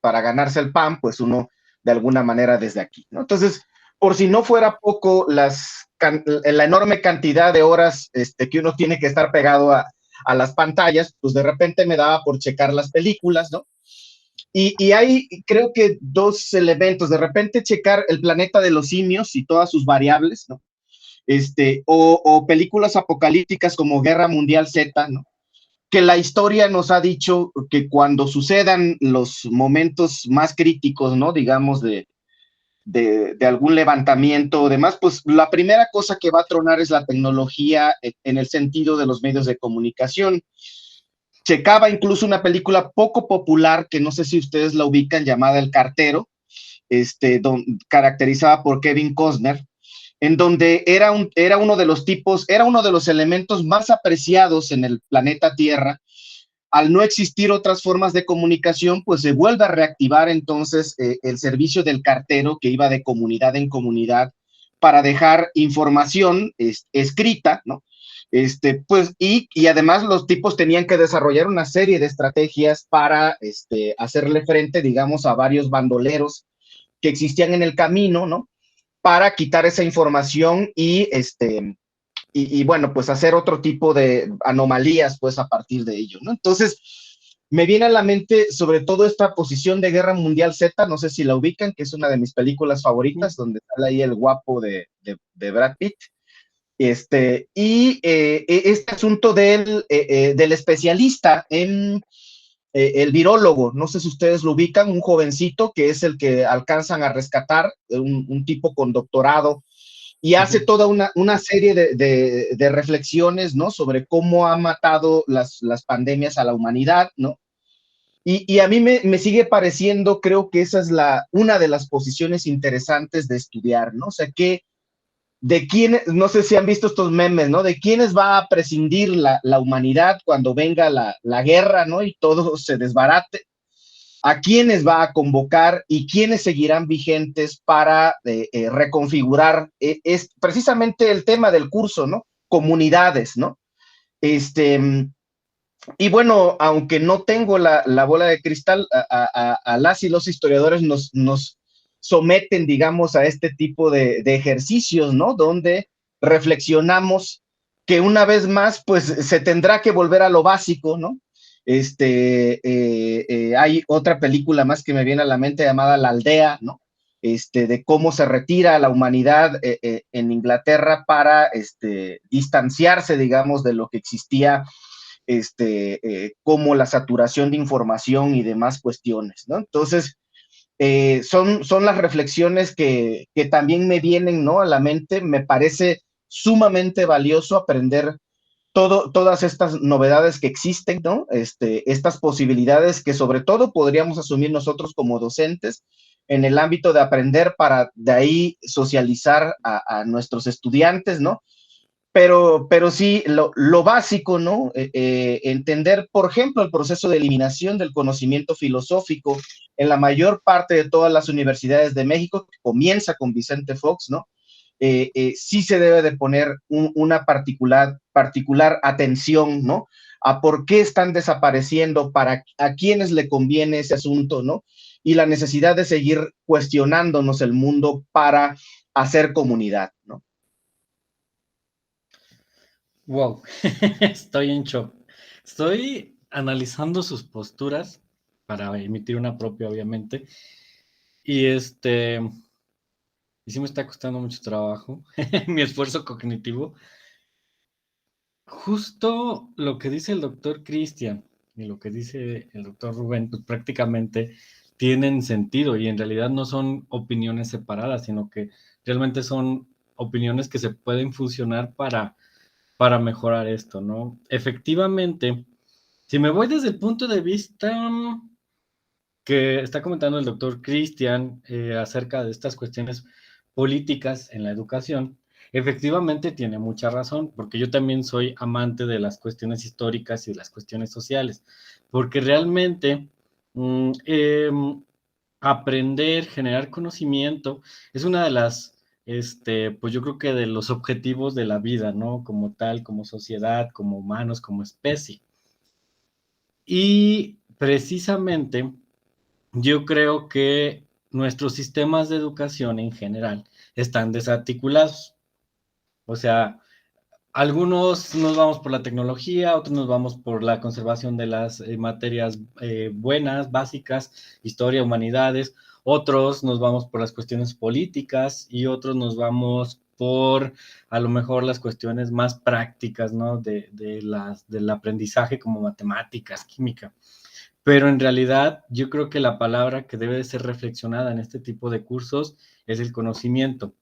para ganarse el pan, pues uno de alguna manera desde aquí, ¿no? Entonces, por si no fuera poco la enorme cantidad de horas que uno tiene que estar pegado a las pantallas, pues de repente me daba por checar las películas, ¿no? Y hay, creo que dos elementos, de repente checar El planeta de los simios y todas sus variables, ¿no? O películas apocalípticas como Guerra Mundial Z, ¿no? Que la historia nos ha dicho que cuando sucedan los momentos más críticos, ¿no? Digamos, de algún levantamiento o demás, pues la primera cosa que va a tronar es la tecnología en el sentido de los medios de comunicación. Checaba incluso una película poco popular, que no sé si ustedes la ubican, llamada El Cartero, caracterizada por Kevin Costner, en donde era uno de los elementos más apreciados en el planeta Tierra. Al no existir otras formas de comunicación, pues se vuelve a reactivar entonces el servicio del cartero que iba de comunidad en comunidad para dejar información escrita, ¿no? Pues, y además los tipos tenían que desarrollar una serie de estrategias para hacerle frente, digamos, a varios bandoleros que existían en el camino, ¿no? Para quitar esa información y bueno, pues hacer otro tipo de anomalías, pues a partir de ello, ¿no? Entonces, me viene a la mente sobre todo esta posición de Guerra Mundial Z, no sé si la ubican, que es una de mis películas favoritas, donde sale ahí el guapo de Brad Pitt. Este asunto del especialista en el virólogo, no sé si ustedes lo ubican, un jovencito que es el que alcanzan a rescatar, un tipo con doctorado, y hace toda una serie de reflexiones, ¿no? Sobre cómo ha matado las pandemias a la humanidad, ¿no? Y a mí me sigue pareciendo, creo que esa es una de las posiciones interesantes de estudiar, ¿no? O sea, de quién, no sé si han visto estos memes, ¿no? De quiénes va a prescindir la humanidad cuando venga la guerra, ¿no? Y todo se desbarate, a quiénes va a convocar y quiénes seguirán vigentes para reconfigurar. Es precisamente el tema del curso, ¿no? Comunidades, ¿no? Y bueno, aunque no tengo la bola de cristal, a las y los historiadores nos someten, digamos, a este tipo de ejercicios, ¿no? Donde reflexionamos que una vez más, pues se tendrá que volver a lo básico, ¿no? Hay otra película más que me viene a la mente llamada La Aldea, ¿no? De cómo se retira la humanidad en Inglaterra para distanciarse, digamos, de lo que existía como la saturación de información y demás cuestiones, ¿no? Entonces, son las reflexiones que también me vienen, ¿no? A la mente. Me parece sumamente valioso aprender todas estas novedades que existen, ¿no? Estas posibilidades que sobre todo podríamos asumir nosotros como docentes en el ámbito de aprender para de ahí socializar a nuestros estudiantes, ¿no? Pero sí, lo básico, ¿no? Entender, por ejemplo, el proceso de eliminación del conocimiento filosófico en la mayor parte de todas las universidades de México, que comienza con Vicente Fox, ¿no? Sí se debe de poner una particular atención, ¿no? A por qué están desapareciendo, a quiénes le conviene ese asunto, ¿no? Y la necesidad de seguir cuestionándonos el mundo para hacer comunidad, ¿no? Wow, estoy en shock. Estoy analizando sus posturas para emitir una propia, obviamente. Y y sí me está costando mucho trabajo, mi esfuerzo cognitivo. Justo lo que dice el doctor Cristian y lo que dice el doctor Rubén, pues prácticamente tienen sentido y en realidad no son opiniones separadas, sino que realmente son opiniones que se pueden fusionar para mejorar esto, ¿no? Efectivamente, si me voy desde el punto de vista que está comentando el doctor Cristian acerca de estas cuestiones políticas en la educación, efectivamente tiene mucha razón, porque yo también soy amante de las cuestiones históricas y de las cuestiones sociales, porque realmente aprender, generar conocimiento, es una de las, pues yo creo que de los objetivos de la vida, ¿no? Como tal, como sociedad, como humanos, como especie. Y precisamente yo creo que nuestros sistemas de educación en general están desarticulados. O sea, algunos nos vamos por la tecnología, otros nos vamos por la conservación de las materias buenas, básicas, historia, humanidades, otros nos vamos por las cuestiones políticas y otros nos vamos por a lo mejor las cuestiones más prácticas, ¿no? Del aprendizaje como matemáticas, química. Pero en realidad yo creo que la palabra que debe de ser reflexionada en este tipo de cursos es el conocimiento.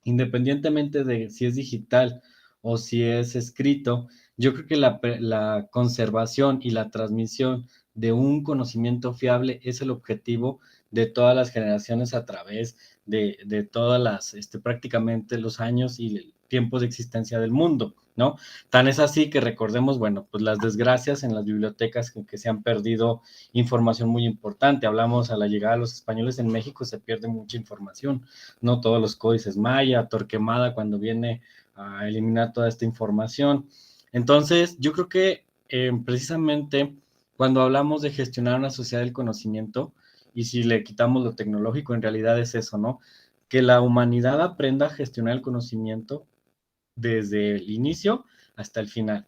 Independientemente de si es digital o si es escrito, yo creo que la conservación y la transmisión de un conocimiento fiable es el objetivo de todas las generaciones a través de todas las, prácticamente los años y el tiempo de existencia del mundo, ¿no? Tan es así que recordemos, bueno, pues las desgracias en las bibliotecas que se han perdido información muy importante. Hablamos a la llegada de los españoles en México, se pierde mucha información, no todos los códices maya, Torquemada cuando viene a eliminar toda esta información. Entonces, yo creo que precisamente cuando hablamos de gestionar una sociedad del conocimiento, y si le quitamos lo tecnológico, en realidad es eso, ¿no? Que la humanidad aprenda a gestionar el conocimiento desde el inicio hasta el final,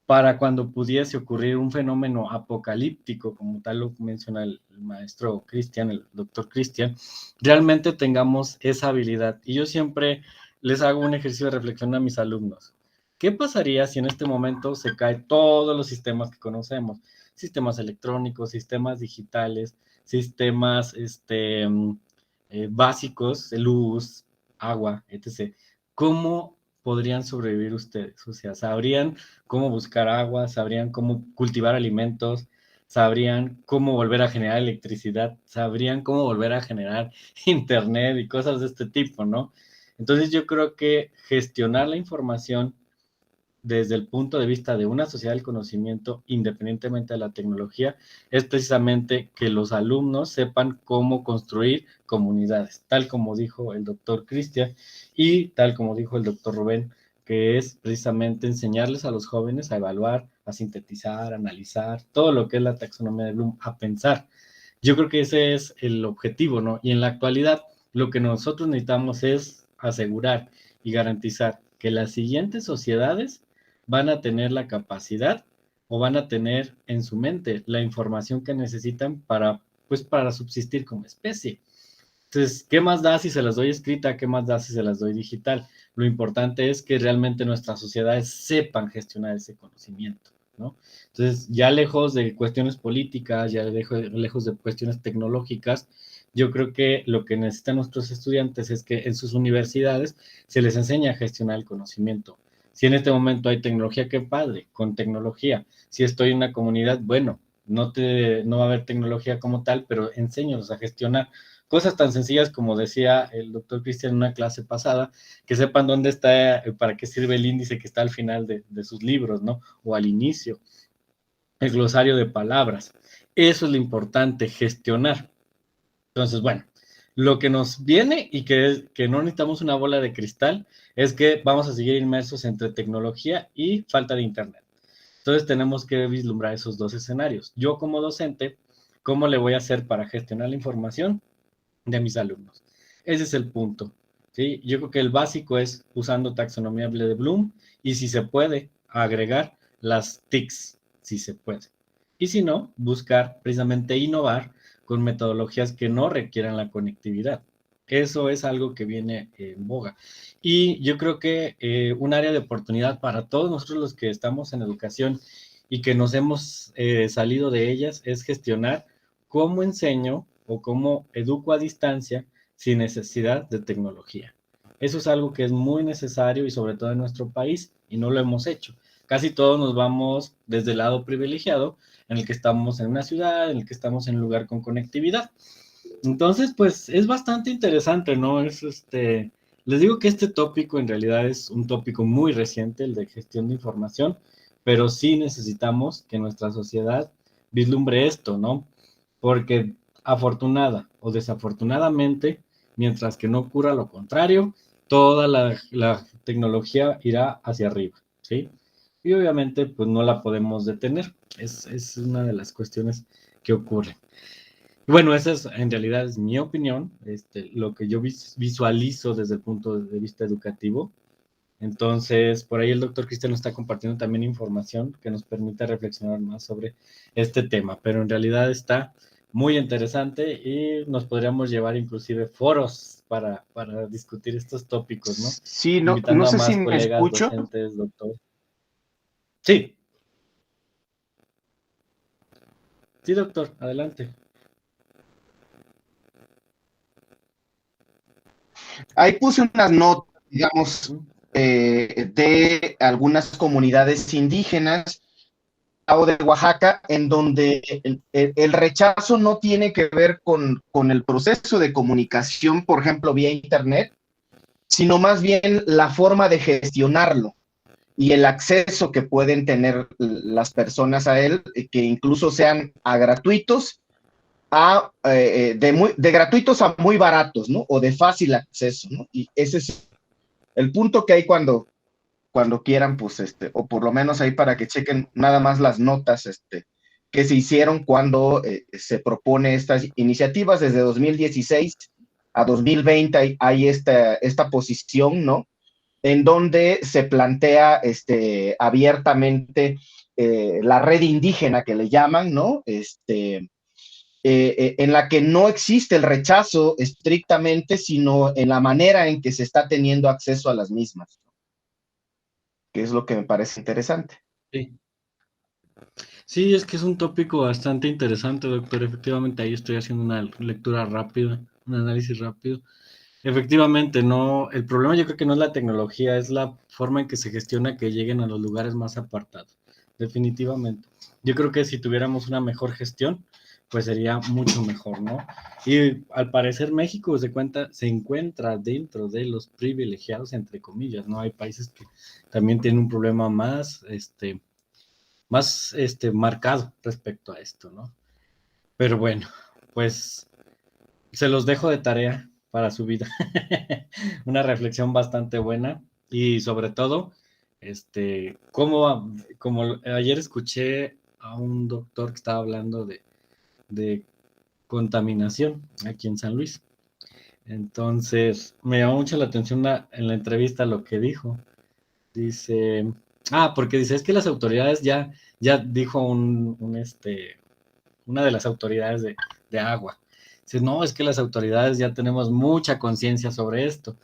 para cuando pudiese ocurrir un fenómeno apocalíptico, como tal lo menciona el maestro Cristian, el doctor Cristian, realmente tengamos esa habilidad. Y yo siempre les hago un ejercicio de reflexión a mis alumnos. ¿Qué pasaría si en este momento se caen todos los sistemas que conocemos? Sistemas electrónicos, sistemas digitales, sistemas básicos, luz, agua, etc. ¿Cómo podrían sobrevivir ustedes? O sea, ¿sabrían cómo buscar agua? ¿Sabrían cómo cultivar alimentos? ¿Sabrían cómo volver a generar electricidad? ¿Sabrían cómo volver a generar internet y cosas de este tipo, no? Entonces yo creo que gestionar la información desde el punto de vista de una sociedad del conocimiento, independientemente de la tecnología, es precisamente que los alumnos sepan cómo construir comunidades, tal como dijo el doctor Cristian y tal como dijo el doctor Rubén, que es precisamente enseñarles a los jóvenes a evaluar, a sintetizar, a analizar, todo lo que es la taxonomía de Bloom, a pensar. Yo creo que ese es el objetivo, ¿no? Y en la actualidad, lo que nosotros necesitamos es asegurar y garantizar que las siguientes sociedades van a tener la capacidad o van a tener en su mente la información que necesitan para, pues, para subsistir como especie. Entonces, ¿qué más da si se las doy escrita? ¿Qué más da si se las doy digital? Lo importante es que realmente nuestras sociedades sepan gestionar ese conocimiento, ¿no? Entonces, ya lejos de cuestiones políticas, ya lejos de cuestiones tecnológicas, yo creo que lo que necesitan nuestros estudiantes es que en sus universidades se les enseñe a gestionar el conocimiento. Si en este momento hay tecnología, qué padre, con tecnología. Si estoy en una comunidad, bueno, no va a haber tecnología como tal, pero enséñalos a gestionar cosas tan sencillas como decía el doctor Cristian en una clase pasada, que sepan dónde está, para qué sirve el índice que está al final de sus libros, ¿no? O al inicio, el glosario de palabras. Eso es lo importante, gestionar. Entonces, bueno, lo que nos viene y que no necesitamos una bola de cristal es que vamos a seguir inmersos entre tecnología y falta de internet. Entonces tenemos que vislumbrar esos dos escenarios. Yo como docente, ¿cómo le voy a hacer para gestionar la información de mis alumnos? Ese es el punto, ¿sí? Yo creo que el básico es usando taxonomía de Bloom y si se puede agregar las TICs, si se puede. Y si no, buscar precisamente innovar con metodologías que no requieran la conectividad. Eso es algo que viene en boga. Y yo creo que un área de oportunidad para todos nosotros los que estamos en educación y que nos hemos salido de ellas es gestionar cómo enseño o cómo educo a distancia sin necesidad de tecnología. Eso es algo que es muy necesario y sobre todo en nuestro país y no lo hemos hecho. Casi todos nos vamos desde el lado privilegiado en el que estamos en una ciudad, en el que estamos en un lugar con conectividad. Entonces, pues es bastante interesante, ¿no? Les digo que este tópico en realidad es un tópico muy reciente, el de gestión de información, pero sí necesitamos que nuestra sociedad vislumbre esto, ¿no? Porque afortunada o desafortunadamente, mientras que no ocurra lo contrario, toda la tecnología irá hacia arriba, ¿sí? Y obviamente, pues no la podemos detener. Es una de las cuestiones que ocurren. Bueno, esa es en realidad es mi opinión, lo que yo visualizo desde el punto de vista educativo. Entonces, por ahí el doctor Cristian nos está compartiendo también información que nos permite reflexionar más sobre este tema, pero en realidad está muy interesante y nos podríamos llevar inclusive foros para discutir estos tópicos, ¿no? Sí, no Invitando a sé si más me colegas, escucho. docentes, doctor. Sí, sí, doctor, adelante. Ahí puse unas notas, digamos, de algunas comunidades indígenas o de Oaxaca, en donde el rechazo no tiene que ver con el proceso de comunicación, por ejemplo, vía Internet, sino más bien la forma de gestionarlo y el acceso que pueden tener las personas a él, que incluso sean gratuitos, de gratuitos a muy baratos, ¿no? O de fácil acceso, ¿no? Y ese es el punto que hay cuando quieran, pues, o por lo menos ahí para que chequen nada más las notas, que se hicieron cuando se propone estas iniciativas desde 2016 a 2020 hay esta posición, ¿no? En donde se plantea abiertamente la red indígena que le llaman, ¿no? En la que no existe el rechazo estrictamente, sino en la manera en que se está teniendo acceso a las mismas, que es lo que me parece interesante. Sí. Sí, es que es un tópico bastante interesante, doctor. Efectivamente, ahí estoy haciendo una lectura rápida, un análisis rápido. Efectivamente, no, el problema yo creo que no es la tecnología, es la forma en que se gestiona que lleguen a los lugares más apartados. Definitivamente. Yo creo que si tuviéramos una mejor gestión, pues sería mucho mejor, ¿no? Y al parecer México se encuentra dentro de los privilegiados, entre comillas, ¿no? Hay países que también tienen un problema más marcado respecto a esto, ¿no? Pero bueno, pues se los dejo de tarea para su vida. Una reflexión bastante buena y sobre todo, como ayer escuché a un doctor que estaba hablando de contaminación aquí en San Luis. Entonces, me llamó mucho la atención en la entrevista lo que dijo. Dice, porque dice, es que las autoridades ya dijo una de las autoridades de agua. Dice, no, es que las autoridades ya tenemos mucha conciencia sobre esto.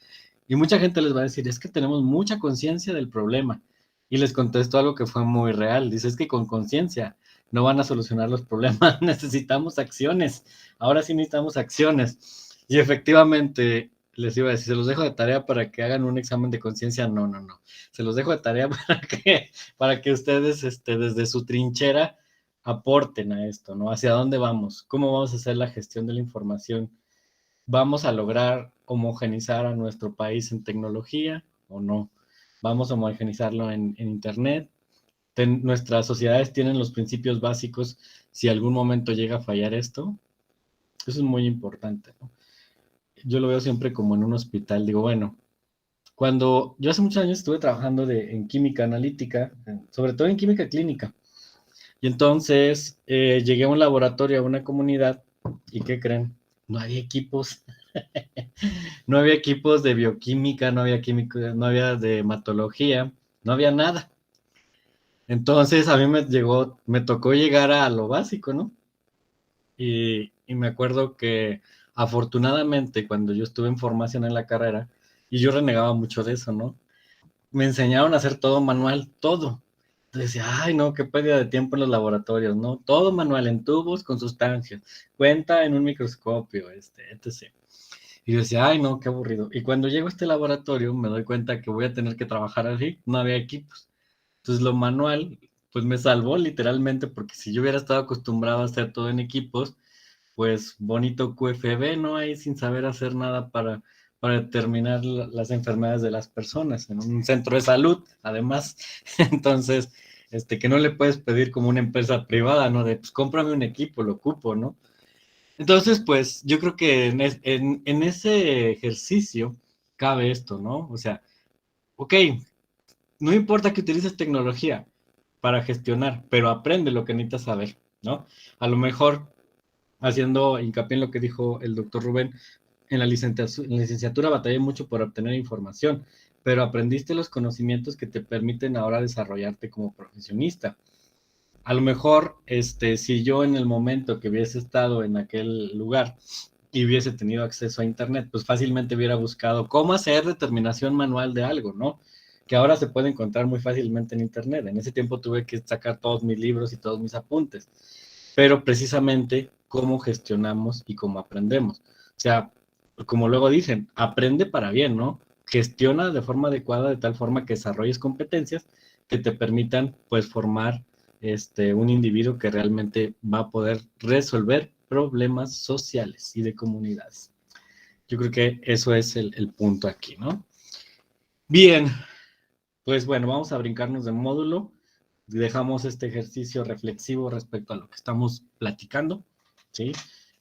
Y mucha gente les va a decir, es que tenemos mucha conciencia del problema. Y les contestó algo que fue muy real. Dice, es que con conciencia no van a solucionar los problemas, necesitamos acciones. Ahora sí necesitamos acciones. Y efectivamente, les iba a decir, se los dejo de tarea para que hagan un examen de conciencia. No. Se los dejo de tarea para que ustedes, desde su trinchera, aporten a esto, ¿no? ¿Hacia dónde vamos? ¿Cómo vamos a hacer la gestión de la información? ¿Vamos a lograr homogenizar a nuestro país en tecnología o no? ¿Vamos a homogenizarlo en Internet? ¿Nuestras sociedades tienen los principios básicos si algún momento llega a fallar esto? Eso es muy importante, ¿no? Yo lo veo siempre como en un hospital. Digo, bueno, cuando yo hace muchos años estuve trabajando en química analítica, sobre todo en química clínica, y entonces llegué a un laboratorio, a una comunidad, ¿y qué creen? No había equipos, no había equipos de bioquímica, no había química, no había de hematología, no había nada. Entonces a mí me tocó llegar a lo básico, ¿no? Y me acuerdo que Afortunadamente, cuando yo estuve en formación en la carrera, y yo renegaba mucho de eso, ¿no? Me enseñaron a hacer todo manual, todo. Entonces decía, ay, no, qué pérdida de tiempo en los laboratorios, ¿no? Todo manual, en tubos, con sustancias, cuenta en un microscopio, etc. Y yo decía, ay, no, qué aburrido. Y cuando llego a este laboratorio, me doy cuenta que voy a tener que trabajar así, no había equipos. Entonces lo manual, pues me salvó literalmente, porque si yo hubiera estado acostumbrado a hacer todo en equipos, pues bonito QFB, ¿no? Ahí sin saber hacer nada para determinar las enfermedades de las personas en un centro de salud, además. Entonces, que no le puedes pedir como una empresa privada, ¿no? De, pues cómprame un equipo, lo ocupo, ¿no? Entonces, pues yo creo que en ese ejercicio cabe esto, ¿no? O sea, ok, no importa que utilices tecnología para gestionar, pero aprende lo que necesitas saber, ¿no? A lo mejor, haciendo hincapié en lo que dijo el doctor Rubén, en la licenciatura batallé mucho por obtener información, pero aprendiste los conocimientos que te permiten ahora desarrollarte como profesionista. A lo mejor, si yo en el momento que hubiese estado en aquel lugar y hubiese tenido acceso a Internet, pues fácilmente hubiera buscado cómo hacer determinación manual de algo, ¿no? Que ahora se puede encontrar muy fácilmente en Internet. En ese tiempo tuve que sacar todos mis libros y todos mis apuntes, pero precisamente cómo gestionamos y cómo aprendemos. O sea, como luego dicen, aprende para bien, ¿no? Gestiona de forma adecuada, de tal forma que desarrolles competencias que te permitan, pues, formar un individuo que realmente va a poder resolver problemas sociales y de comunidades. Yo creo que eso es el punto aquí, ¿no? Bien, pues bueno, vamos a brincarnos de módulo. Dejamos este ejercicio reflexivo respecto a lo que estamos platicando, ¿sí?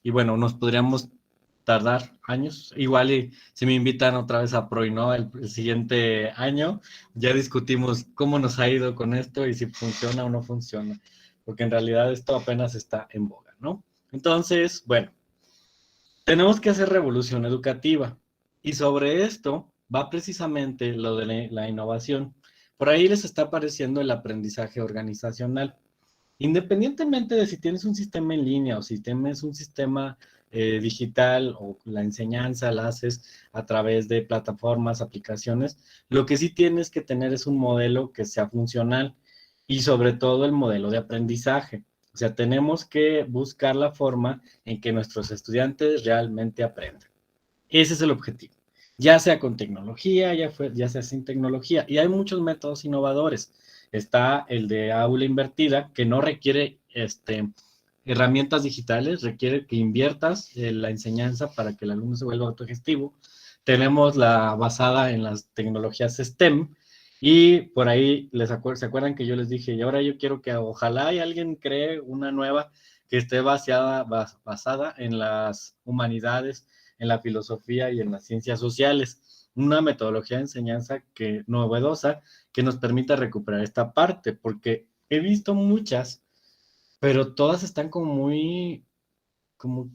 Y bueno, nos podríamos tardar años. Igual y si me invitan otra vez a Proy, ¿no? El siguiente año ya discutimos cómo nos ha ido con esto y si funciona o no funciona, porque en realidad esto apenas está en boga, ¿no? Entonces, bueno, tenemos que hacer revolución educativa y sobre esto va precisamente lo de la innovación. Por ahí les está apareciendo el aprendizaje organizacional. Independientemente de si tienes un sistema en línea o si tienes un sistema digital o la enseñanza la haces a través de plataformas, aplicaciones, lo que sí tienes que tener es un modelo que sea funcional y sobre todo el modelo de aprendizaje. O sea, tenemos que buscar la forma en que nuestros estudiantes realmente aprendan. Ese es el objetivo. Ya sea con tecnología, ya sea sin tecnología. Y hay muchos métodos innovadores. Está el de aula invertida, que no requiere herramientas digitales, requiere que inviertas en la enseñanza para que el alumno se vuelva autogestivo. Tenemos la basada en las tecnologías STEM, y por ahí se acuerdan que yo les dije, y ahora yo quiero que ojalá alguien cree una nueva que esté basada en las humanidades, en la filosofía y en las ciencias sociales. Una metodología de enseñanza novedosa que nos permita recuperar esta parte, porque he visto muchas, pero todas están como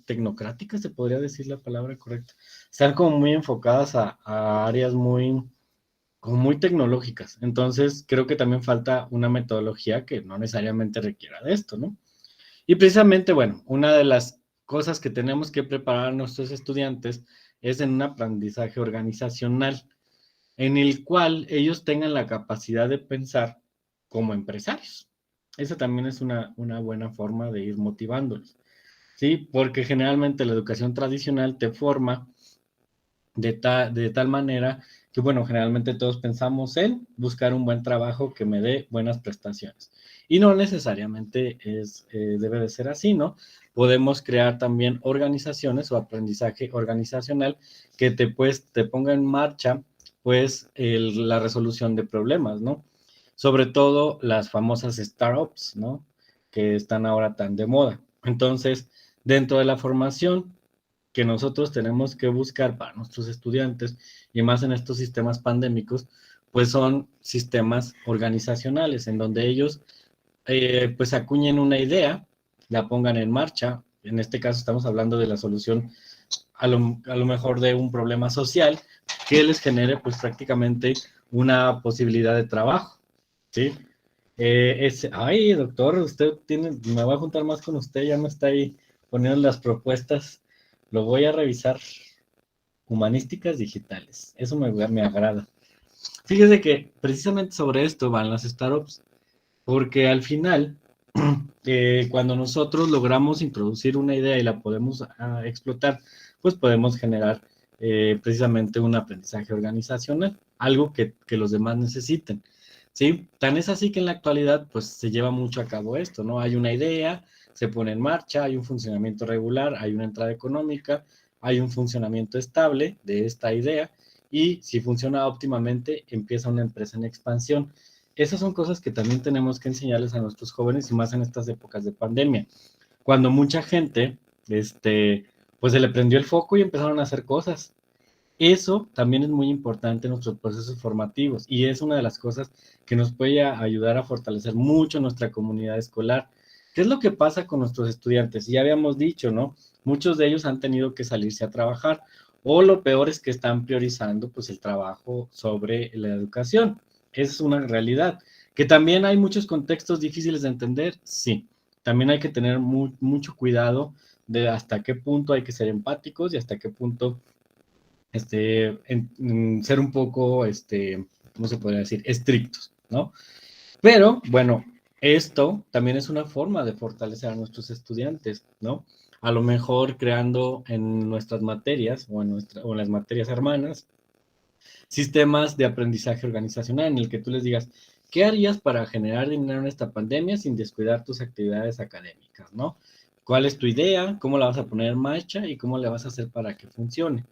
tecnocráticas, se podría decir la palabra correcta. Están como muy enfocadas a áreas como muy tecnológicas. Entonces, creo que también falta una metodología que no necesariamente requiera de esto, ¿no? Y precisamente, bueno, una de las cosas que tenemos que preparar a nuestros estudiantes es en un aprendizaje organizacional, en el cual ellos tengan la capacidad de pensar como empresarios. Esa también es una buena forma de ir motivándolos, ¿sí? Porque generalmente la educación tradicional te forma de tal manera que, bueno, generalmente todos pensamos en buscar un buen trabajo que me dé buenas prestaciones. Y no necesariamente debe de ser así, ¿no? Podemos crear también organizaciones o aprendizaje organizacional que te ponga en marcha, pues, la resolución de problemas, ¿no? Sobre todo las famosas startups, ¿no? Que están ahora tan de moda. Entonces, dentro de la formación que nosotros tenemos que buscar para nuestros estudiantes, y más en estos sistemas pandémicos, pues son sistemas organizacionales, en donde ellos pues acuñen una idea, la pongan en marcha. En este caso estamos hablando de la solución a lo mejor de un problema social que les genere pues prácticamente una posibilidad de trabajo, ¿sí? Ay, doctor, me voy a juntar más con usted, ya me está ahí poniendo las propuestas. lo voy a revisar. Humanísticas digitales, eso me agrada. Fíjese que precisamente sobre esto van las startups, porque al final, cuando nosotros logramos introducir una idea y la podemos explotar, pues podemos generar precisamente un aprendizaje organizacional, algo que los demás necesiten, ¿sí? Tan es así que en la actualidad, pues se lleva mucho a cabo esto, ¿no? Hay una idea, se pone en marcha, hay un funcionamiento regular, hay una entrada económica, hay un funcionamiento estable de esta idea, y si funciona óptimamente, empieza una empresa en expansión. Esas son cosas que también tenemos que enseñarles a nuestros jóvenes y más en estas épocas de pandemia, cuando mucha gente, pues se le prendió el foco y empezaron a hacer cosas. Eso también es muy importante en nuestros procesos formativos y es una de las cosas que nos puede ayudar a fortalecer mucho nuestra comunidad escolar. ¿Qué es lo que pasa con nuestros estudiantes? Ya habíamos dicho, ¿no? Muchos de ellos han tenido que salirse a trabajar o lo peor es que están priorizando pues el trabajo sobre la educación. Esa es una realidad. Que también hay muchos contextos difíciles de entender, sí. También hay que tener mucho cuidado de hasta qué punto hay que ser empáticos y hasta qué punto ser un poco, ¿cómo se podría decir? Estrictos, ¿no? Pero, bueno, esto también es una forma de fortalecer a nuestros estudiantes, ¿no? A lo mejor creando en nuestras materias o en las materias hermanas, sistemas de aprendizaje organizacional en el que tú les digas, ¿qué harías para generar dinero en esta pandemia sin descuidar tus actividades académicas, ¿no? ¿Cuál es tu idea? ¿Cómo la vas a poner en marcha? ¿Y cómo le vas a hacer para que funcione?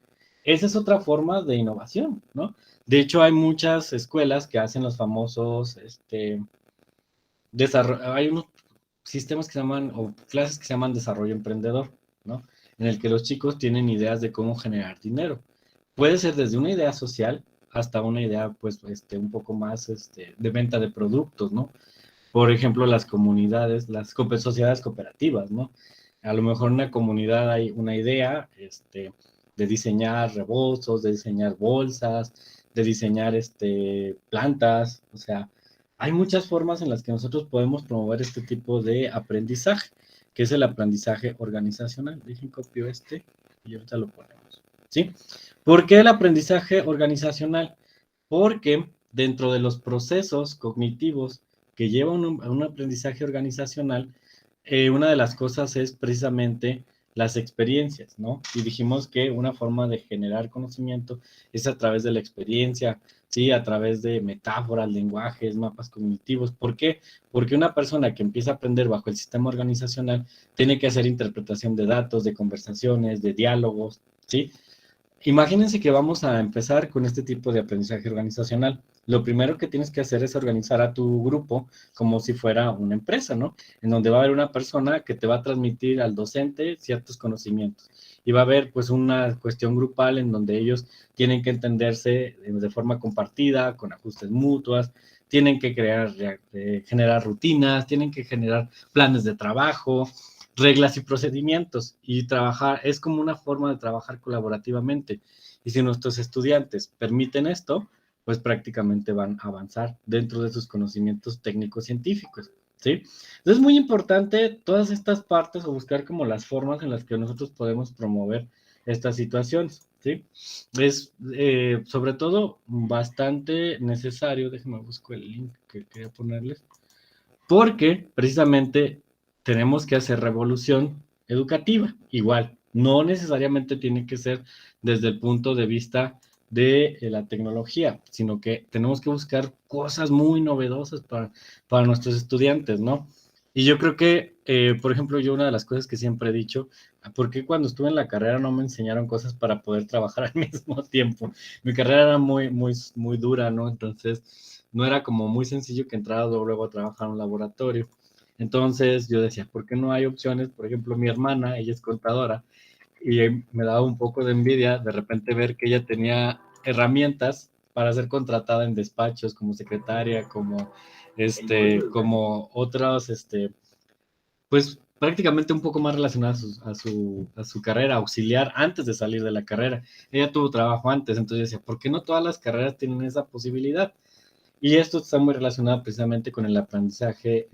Esa es otra forma de innovación, ¿no? De hecho, hay muchas escuelas que hacen los famosos, hay unos sistemas que se llaman, o clases que se llaman desarrollo emprendedor, ¿no? En el que los chicos tienen ideas de cómo generar dinero. Puede ser desde una idea social hasta una idea, pues, un poco más, de venta de productos, ¿no? Por ejemplo, las comunidades, sociedades cooperativas, ¿no? A lo mejor en una comunidad hay una idea, de diseñar rebozos, de diseñar bolsas, de diseñar, plantas, o sea, hay muchas formas en las que nosotros podemos promover este tipo de aprendizaje, que es el aprendizaje organizacional. Dejen copio y ahorita lo ponemos, ¿sí? ¿Por qué el aprendizaje organizacional? Porque dentro de los procesos cognitivos que llevan a un aprendizaje organizacional, una de las cosas es precisamente las experiencias, ¿no? Y dijimos que una forma de generar conocimiento es a través de la experiencia, ¿sí? A través de metáforas, lenguajes, mapas cognitivos. ¿Por qué? Porque una persona que empieza a aprender bajo el sistema organizacional tiene que hacer interpretación de datos, de conversaciones, de diálogos, ¿sí? Imagínense que vamos a empezar con este tipo de aprendizaje organizacional. Lo primero que tienes que hacer es organizar a tu grupo como si fuera una empresa, ¿no? En donde va a haber una persona que te va a transmitir al docente ciertos conocimientos. Y va a haber pues una cuestión grupal en donde ellos tienen que entenderse de forma compartida, con ajustes mutuas, tienen que generar rutinas, tienen que generar planes de trabajo, reglas y procedimientos, y trabajar es como una forma de trabajar colaborativamente. Y si nuestros estudiantes permiten esto, pues prácticamente van a avanzar dentro de sus conocimientos técnicos científicos, ¿sí? Entonces es muy importante todas estas partes o buscar como las formas en las que nosotros podemos promover estas situaciones, ¿sí? Es sobre todo bastante necesario, déjenme busco el link que quería ponerles, porque precisamente tenemos que hacer revolución educativa, igual, no necesariamente tiene que ser desde el punto de vista de la tecnología, sino que tenemos que buscar cosas muy novedosas para nuestros estudiantes, ¿no? Y yo creo que, por ejemplo, yo una de las cosas que siempre he dicho, ¿por qué cuando estuve en la carrera no me enseñaron cosas para poder trabajar al mismo tiempo? Mi carrera era muy dura, ¿no? Entonces, no era como muy sencillo que entrara luego a trabajar en un laboratorio. Entonces yo decía, ¿por qué no hay opciones? Por ejemplo, mi hermana, ella es contadora, y me daba un poco de envidia de repente ver que ella tenía herramientas para ser contratada en despachos como secretaria, como otras, pues prácticamente un poco más relacionadas a su carrera auxiliar antes de salir de la carrera. Ella tuvo trabajo antes, entonces decía, ¿por qué no todas las carreras tienen esa posibilidad? Y esto está muy relacionado precisamente con el aprendizaje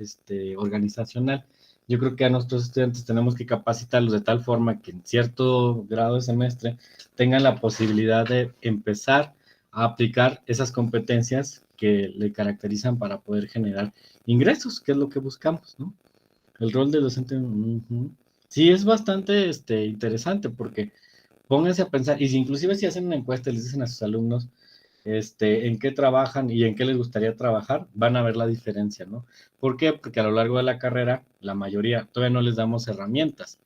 organizacional. yo creo que a nuestros estudiantes tenemos que capacitarlos de tal forma que en cierto grado de semestre tengan la posibilidad de empezar a aplicar esas competencias que le caracterizan para poder generar ingresos, que es lo que buscamos, ¿no? El rol de docente, sí, es bastante interesante porque pónganse a pensar, y si inclusive si hacen una encuesta y les dicen a sus alumnos en qué trabajan y en qué les gustaría trabajar, van a ver la diferencia, ¿no? ¿Por qué? Porque a lo largo de la carrera, la mayoría todavía no les damos herramientas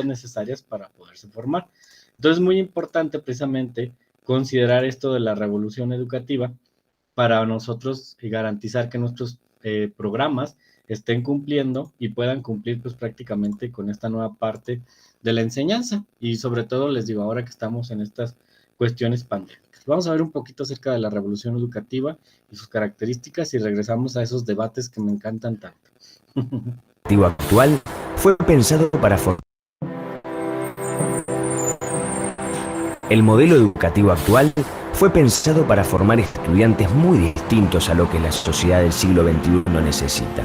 necesarias para poderse formar. Entonces es muy importante precisamente considerar esto de la revolución educativa para nosotros garantizar que nuestros programas estén cumpliendo y puedan cumplir pues prácticamente con esta nueva parte de la enseñanza y sobre todo les digo ahora que estamos en estas cuestiones pandémicas. Vamos a ver un poquito acerca de la revolución educativa y sus características y regresamos a esos debates que me encantan tanto. El actual fue pensado para formar. El modelo educativo actual fue pensado para formar estudiantes muy distintos a lo que la sociedad del siglo XXI necesita.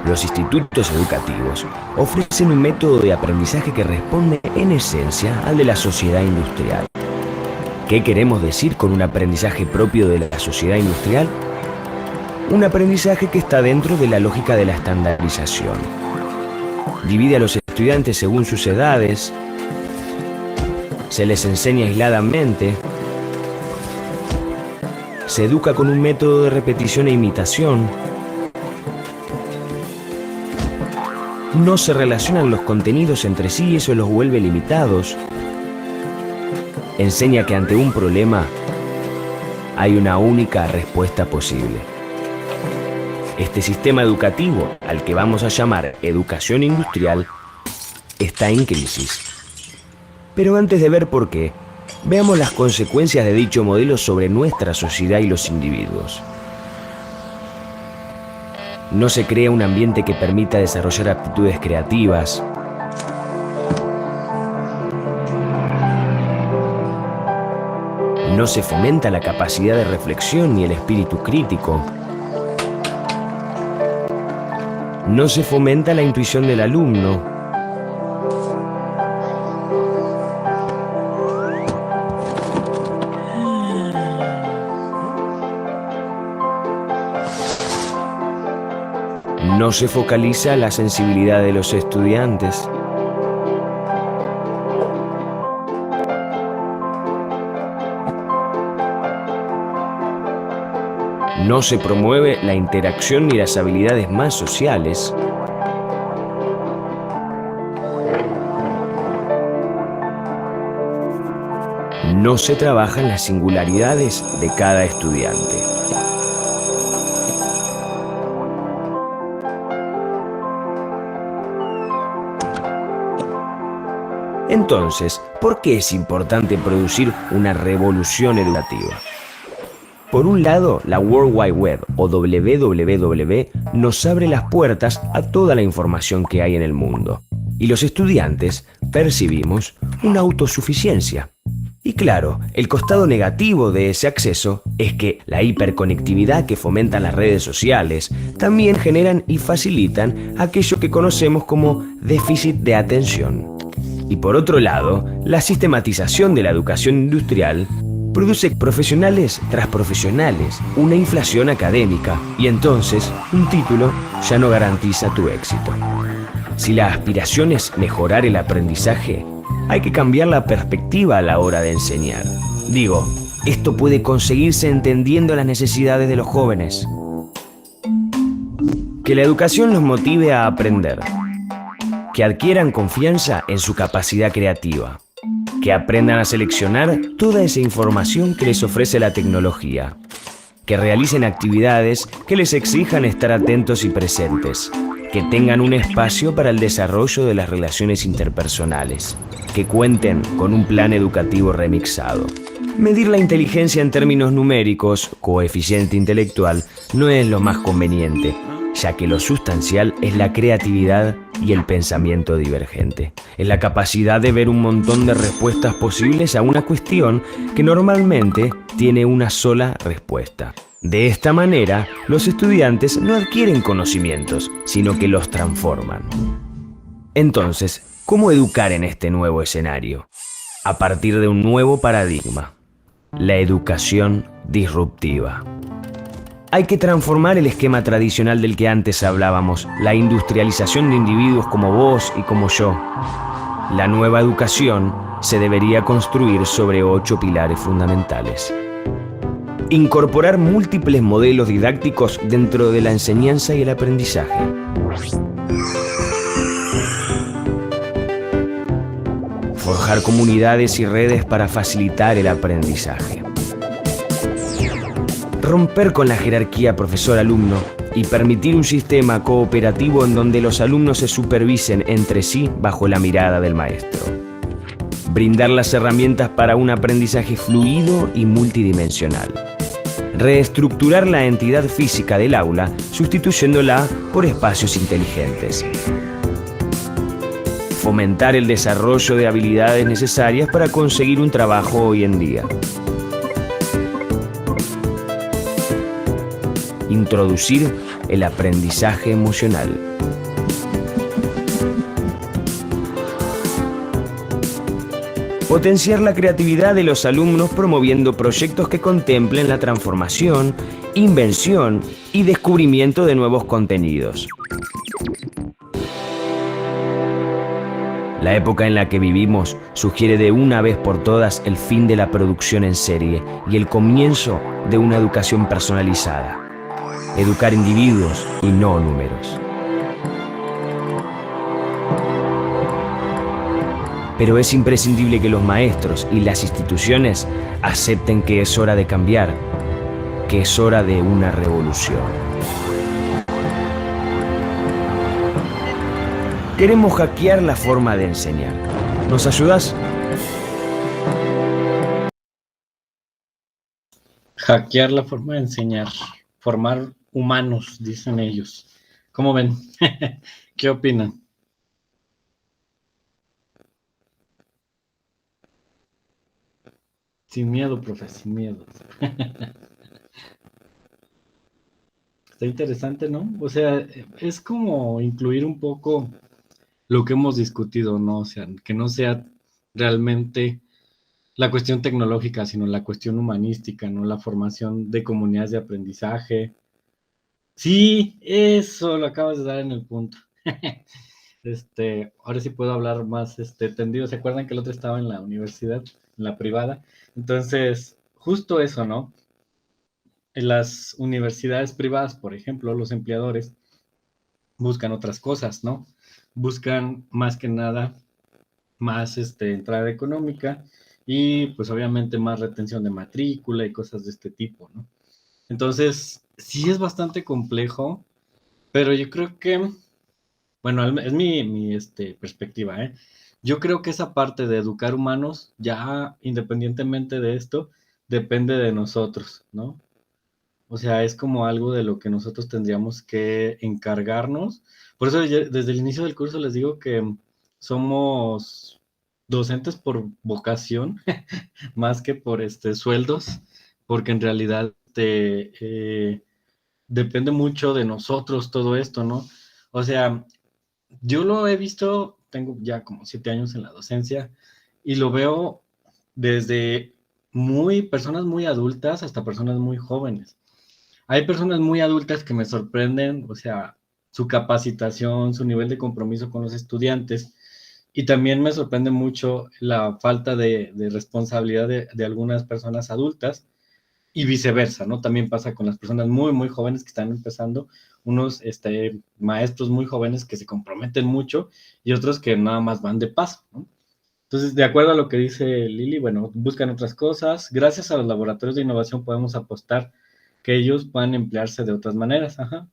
Los institutos educativos ofrecen un método de aprendizaje que responde en esencia al de la sociedad industrial. ¿Qué queremos decir con un aprendizaje propio de la sociedad industrial? Un aprendizaje que está dentro de la lógica de la estandarización. Divide a los estudiantes según sus edades, se les enseña aisladamente, se educa con un método de repetición e imitación, no se relacionan los contenidos entre sí y eso los vuelve limitados, enseña que ante un problema hay una única respuesta posible. Este sistema educativo, al que vamos a llamar educación industrial, está en crisis. Pero antes de ver por qué, veamos las consecuencias de dicho modelo sobre nuestra sociedad y los individuos. No se crea un ambiente que permita desarrollar aptitudes creativas. No se fomenta la capacidad de reflexión ni el espíritu crítico. No se fomenta la intuición del alumno. No se focaliza la sensibilidad de los estudiantes. No se promueve la interacción ni las habilidades más sociales. No se trabajan las singularidades de cada estudiante. Entonces, ¿por qué es importante producir una revolución educativa? Por un lado, la World Wide Web o WWW nos abre las puertas a toda la información que hay en el mundo. Y los estudiantes percibimos una autosuficiencia. Y claro, el costado negativo de ese acceso es que la hiperconectividad que fomentan las redes sociales también generan y facilitan aquello que conocemos como déficit de atención. Y por otro lado, la sistematización de la educación industrial produce profesionales tras profesionales, una inflación académica, y entonces un título ya no garantiza tu éxito. Si la aspiración es mejorar el aprendizaje, hay que cambiar la perspectiva a la hora de enseñar. Digo, esto puede conseguirse entendiendo las necesidades de los jóvenes. Que la educación los motive a aprender. Que adquieran confianza en su capacidad creativa. Que aprendan a seleccionar toda esa información que les ofrece la tecnología. Que realicen actividades que les exijan estar atentos y presentes. Que tengan un espacio para el desarrollo de las relaciones interpersonales. Que cuenten con un plan educativo remixado. Medir la inteligencia en términos numéricos, coeficiente intelectual, no es lo más conveniente, ya que lo sustancial es la creatividad y el pensamiento divergente. Es la capacidad de ver un montón de respuestas posibles a una cuestión que normalmente tiene una sola respuesta. De esta manera, los estudiantes no adquieren conocimientos, sino que los transforman. Entonces, ¿cómo educar en este nuevo escenario? A partir de un nuevo paradigma, la educación disruptiva. Hay que transformar el esquema tradicional del que antes hablábamos, la industrialización de individuos como vos y como yo. La nueva educación se debería construir sobre 8 pilares fundamentales. Incorporar múltiples modelos didácticos dentro de la enseñanza y el aprendizaje. Forjar comunidades y redes para facilitar el aprendizaje. Romper con la jerarquía profesor-alumno y permitir un sistema cooperativo en donde los alumnos se supervisen entre sí bajo la mirada del maestro. Brindar las herramientas para un aprendizaje fluido y multidimensional. Reestructurar la entidad física del aula, sustituyéndola por espacios inteligentes. Fomentar el desarrollo de habilidades necesarias para conseguir un trabajo hoy en día. Introducir el aprendizaje emocional. Potenciar la creatividad de los alumnos promoviendo proyectos que contemplen la transformación, invención y descubrimiento de nuevos contenidos. La época en la que vivimos sugiere de una vez por todas el fin de la producción en serie y el comienzo de una educación personalizada. Educar individuos y no números. Pero es imprescindible que los maestros y las instituciones acepten que es hora de cambiar, que es hora de una revolución. Queremos hackear la forma de enseñar. ¿Nos ayudas? Hackear la forma de enseñar, formar humanos, dicen ellos. ¿Cómo ven? ¿Qué opinan? Sin miedo, profe, sin miedo. Está interesante, ¿no? O sea, es como incluir un poco lo que hemos discutido, ¿no? O sea, que no sea realmente la cuestión tecnológica, sino la cuestión humanística, ¿no? La formación de comunidades de aprendizaje. Sí, eso lo acabas de dar en el punto. Ahora sí puedo hablar más tendido. ¿Se acuerdan que el otro estaba en la universidad, en la privada? Entonces, justo eso, ¿no? En las universidades privadas, por ejemplo, los empleadores buscan otras cosas, ¿no? Buscan más que nada más entrada económica y pues obviamente más retención de matrícula y cosas de este tipo, ¿no? Entonces, sí es bastante complejo, pero yo creo que, bueno, es mi perspectiva, ¿eh? Yo creo que esa parte de educar humanos, ya independientemente de esto, depende de nosotros, ¿no? O sea, es como algo de lo que nosotros tendríamos que encargarnos. Por eso desde el inicio del curso les digo que somos docentes por vocación, más que por sueldos, porque en realidad depende mucho de nosotros todo esto, ¿no? O sea, yo lo he visto, tengo ya como 7 años en la docencia, y lo veo desde personas muy adultas hasta personas muy jóvenes. Hay personas muy adultas que me sorprenden, o sea, su capacitación, su nivel de compromiso con los estudiantes, y también me sorprende mucho la falta de responsabilidad de algunas personas adultas, y viceversa, ¿no? También pasa con las personas muy, muy jóvenes que están empezando, unos maestros muy jóvenes que se comprometen mucho y otros que nada más van de paso, ¿no? Entonces, de acuerdo a lo que dice Lili, bueno, buscan otras cosas. Gracias a los laboratorios de innovación podemos apostar que ellos puedan emplearse de otras maneras, ajá.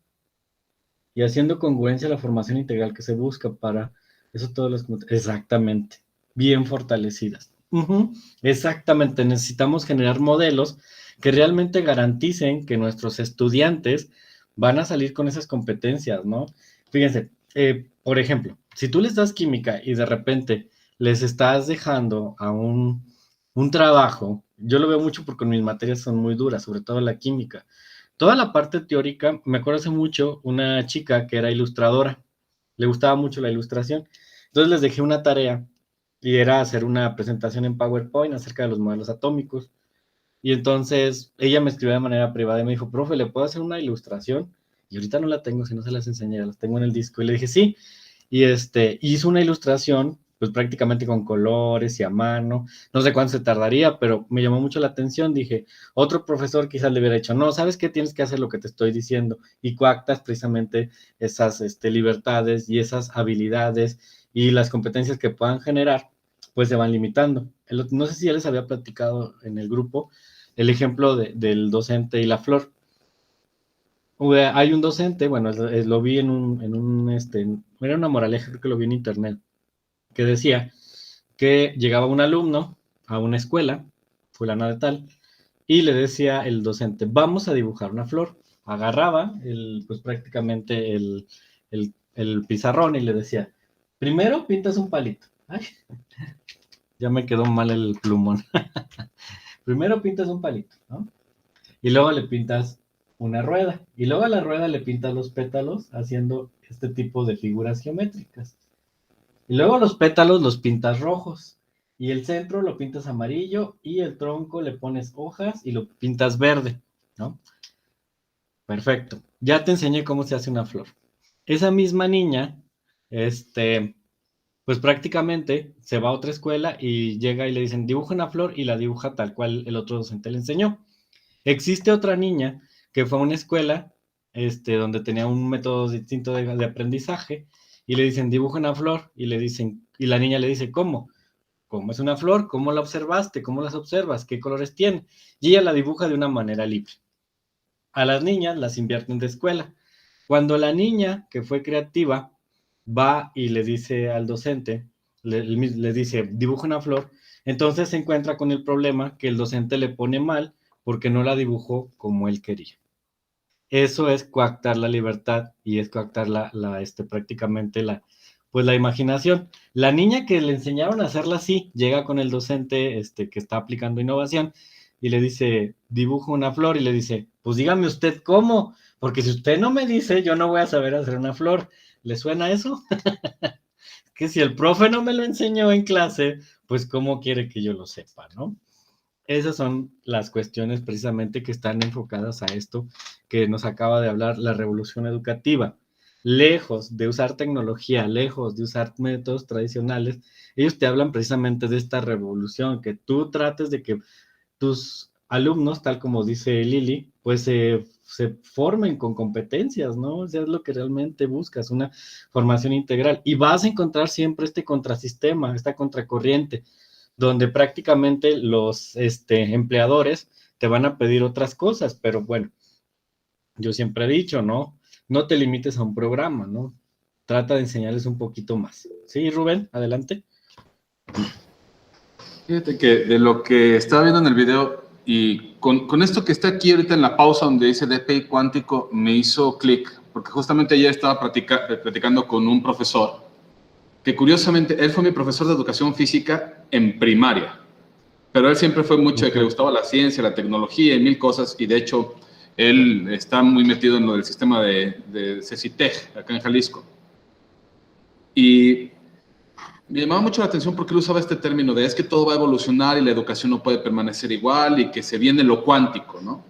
Y haciendo congruencia a la formación integral que se busca para eso todos los... Exactamente, bien fortalecidas. Ujú, exactamente, necesitamos generar modelos que realmente garanticen que nuestros estudiantes van a salir con esas competencias, ¿no? Fíjense, por ejemplo, si tú les das química y de repente les estás dejando a un trabajo yo lo veo mucho porque mis materias son muy duras, sobre todo la química. Toda la parte teórica, me acuerdo hace mucho, una chica que era ilustradora, le gustaba mucho la ilustración, entonces les dejé una tarea y era hacer una presentación en PowerPoint acerca de los modelos atómicos. Y entonces ella me escribió de manera privada y me dijo, profe, ¿le puedo hacer una ilustración? Y ahorita no la tengo, si no se las enseñé, las tengo en el disco. Y le dije, sí. Y hizo una ilustración, pues prácticamente con colores y a mano. No sé cuánto se tardaría, pero me llamó mucho la atención. Dije, otro profesor quizás le hubiera dicho, no, ¿sabes qué? Tienes que hacer lo que te estoy diciendo. Y coactas precisamente esas libertades y esas habilidades y las competencias que puedan generar, pues se van limitando. No sé si ya les había platicado en el grupo el ejemplo del docente y la flor. Hay un docente, bueno, lo vi era una moraleja, creo que lo vi en internet, que decía que llegaba un alumno a una escuela, fulana de tal, y le decía el docente, vamos a dibujar una flor. Agarraba pues prácticamente el pizarrón y le decía, primero pintas un palito. Ay, ya me quedó mal el plumón. Primero pintas un palito, ¿no? Y luego le pintas una rueda. Y luego a la rueda le pintas los pétalos haciendo este tipo de figuras geométricas. Y luego los pétalos los pintas rojos. Y el centro lo pintas amarillo y el tronco le pones hojas y lo pintas verde, ¿no? Perfecto. Ya te enseñé cómo se hace una flor. Esa misma niña, pues prácticamente se va a otra escuela y llega y le dicen, dibuja una flor y la dibuja tal cual el otro docente le enseñó. Existe otra niña que fue a una escuela donde tenía un método distinto de aprendizaje y le dicen, dibuja una flor y la niña le dice, ¿cómo? ¿Cómo es una flor? ¿Cómo la observaste? ¿Cómo las observas? ¿Qué colores tiene? Y ella la dibuja de una manera libre. A las niñas las invierten de escuela. Cuando la niña, que fue creativa, va y le dice al docente, le dice, dibuja una flor, entonces se encuentra con el problema que el docente le pone mal porque no la dibujó como él quería. Eso es coactar la libertad y es coactar prácticamente pues la imaginación. La niña que le enseñaron a hacerla así, llega con el docente que está aplicando innovación y le dice, dibujo una flor y le dice, pues dígame usted cómo, porque si usted no me dice, yo no voy a saber hacer una flor. ¿Le suena eso? Que si el profe no me lo enseñó en clase, pues cómo quiere que yo lo sepa, ¿no? Esas son las cuestiones precisamente que están enfocadas a esto que nos acaba de hablar la revolución educativa. Lejos de usar tecnología, lejos de usar métodos tradicionales, ellos te hablan precisamente de esta revolución, que tú trates de que tus alumnos, tal como dice Lili, pues se formen con competencias, ¿no? O sea, es lo que realmente buscas, una formación integral. Y vas a encontrar siempre este contrasistema, esta contracorriente, donde prácticamente los empleadores te van a pedir otras cosas, pero bueno, yo siempre he dicho, ¿no? No te limites a un programa, ¿no? Trata de enseñarles un poquito más. Sí, Rubén, adelante. Fíjate que de lo que estaba viendo en el video y con esto que está aquí ahorita en la pausa donde dice DPI cuántico, me hizo clic, porque justamente ayer estaba platicando con un profesor, que curiosamente él fue mi profesor de educación física en primaria, pero él siempre fue mucho de que le gustaba la ciencia, la tecnología y mil cosas, y de hecho él está muy metido en lo del sistema de CECITEG, acá en Jalisco. Y me llamaba mucho la atención porque él usaba este término de es que todo va a evolucionar y la educación no puede permanecer igual y que se viene lo cuántico, ¿no?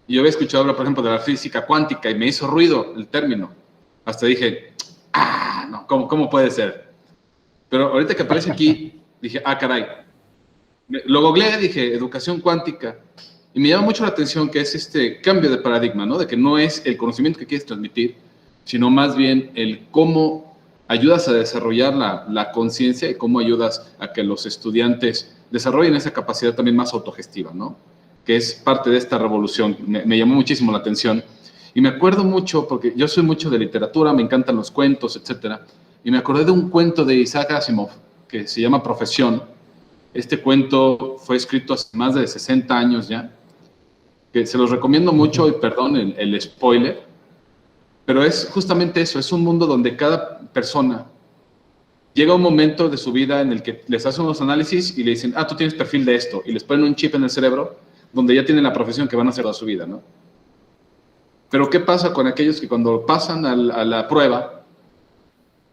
Y yo había escuchado hablar, por ejemplo, de la física cuántica y me hizo ruido el término. Hasta dije, no, ¿cómo puede ser? Pero ahorita que aparece aquí, dije, caray. Lo googleé, dije, educación cuántica. Y me llama mucho la atención que es este cambio de paradigma, ¿no? De que no es el conocimiento que quieres transmitir, sino más bien el cómo ayudas a desarrollar la conciencia y cómo ayudas a que los estudiantes desarrollen esa capacidad también más autogestiva, ¿no? Que es parte de esta revolución. Me llamó muchísimo la atención. Y me acuerdo mucho, porque yo soy mucho de literatura, me encantan los cuentos, etcétera. Y me acordé de un cuento de Isaac Asimov que se llama Profesión. Este cuento fue escrito hace más de 60 años ya, que se los recomiendo mucho y perdón el spoiler, pero es justamente eso, es un mundo donde cada persona llega un momento de su vida en el que les hacen unos análisis y le dicen, tú tienes perfil de esto, y les ponen un chip en el cerebro donde ya tienen la profesión que van a hacer toda su vida, ¿no? Pero ¿qué pasa con aquellos que cuando pasan a la prueba,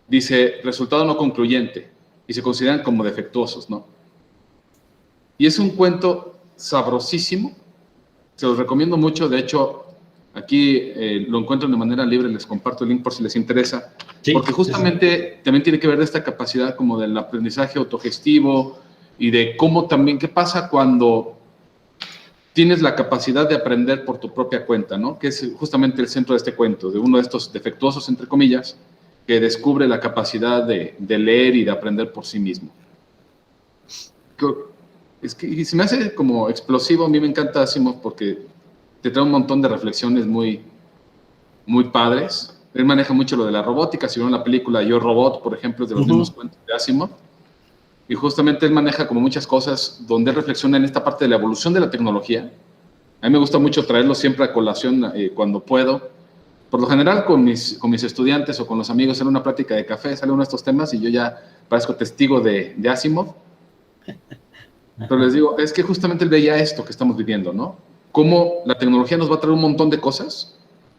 dice, resultado no concluyente, y se consideran como defectuosos, ¿no? Y es un cuento sabrosísimo, se los recomiendo mucho, de hecho, aquí lo encuentran de manera libre, les comparto el link por si les interesa, Sí, porque justamente también tiene que ver de esta capacidad como del aprendizaje autogestivo y de cómo también, qué pasa cuando tienes la capacidad de aprender por tu propia cuenta, ¿no? Que es justamente el centro de este cuento, de uno de estos defectuosos, entre comillas, que descubre la capacidad de leer y de aprender por sí mismo. Es que y se me hace como explosivo, a mí me encanta Asimov porque te trae un montón de reflexiones muy, muy padres. Él maneja mucho lo de la robótica, si vieron la película Yo Robot, por ejemplo, es de los mismos cuentos de Asimov. Y justamente él maneja como muchas cosas donde él reflexiona en esta parte de la evolución de la tecnología. A mí me gusta mucho traerlo siempre a colación cuando puedo. Por lo general con mis estudiantes o con los amigos en una plática de café sale uno de estos temas y yo ya parezco testigo de Asimov. Pero les digo, es que justamente él veía esto que estamos viviendo, ¿no? Cómo la tecnología nos va a traer un montón de cosas,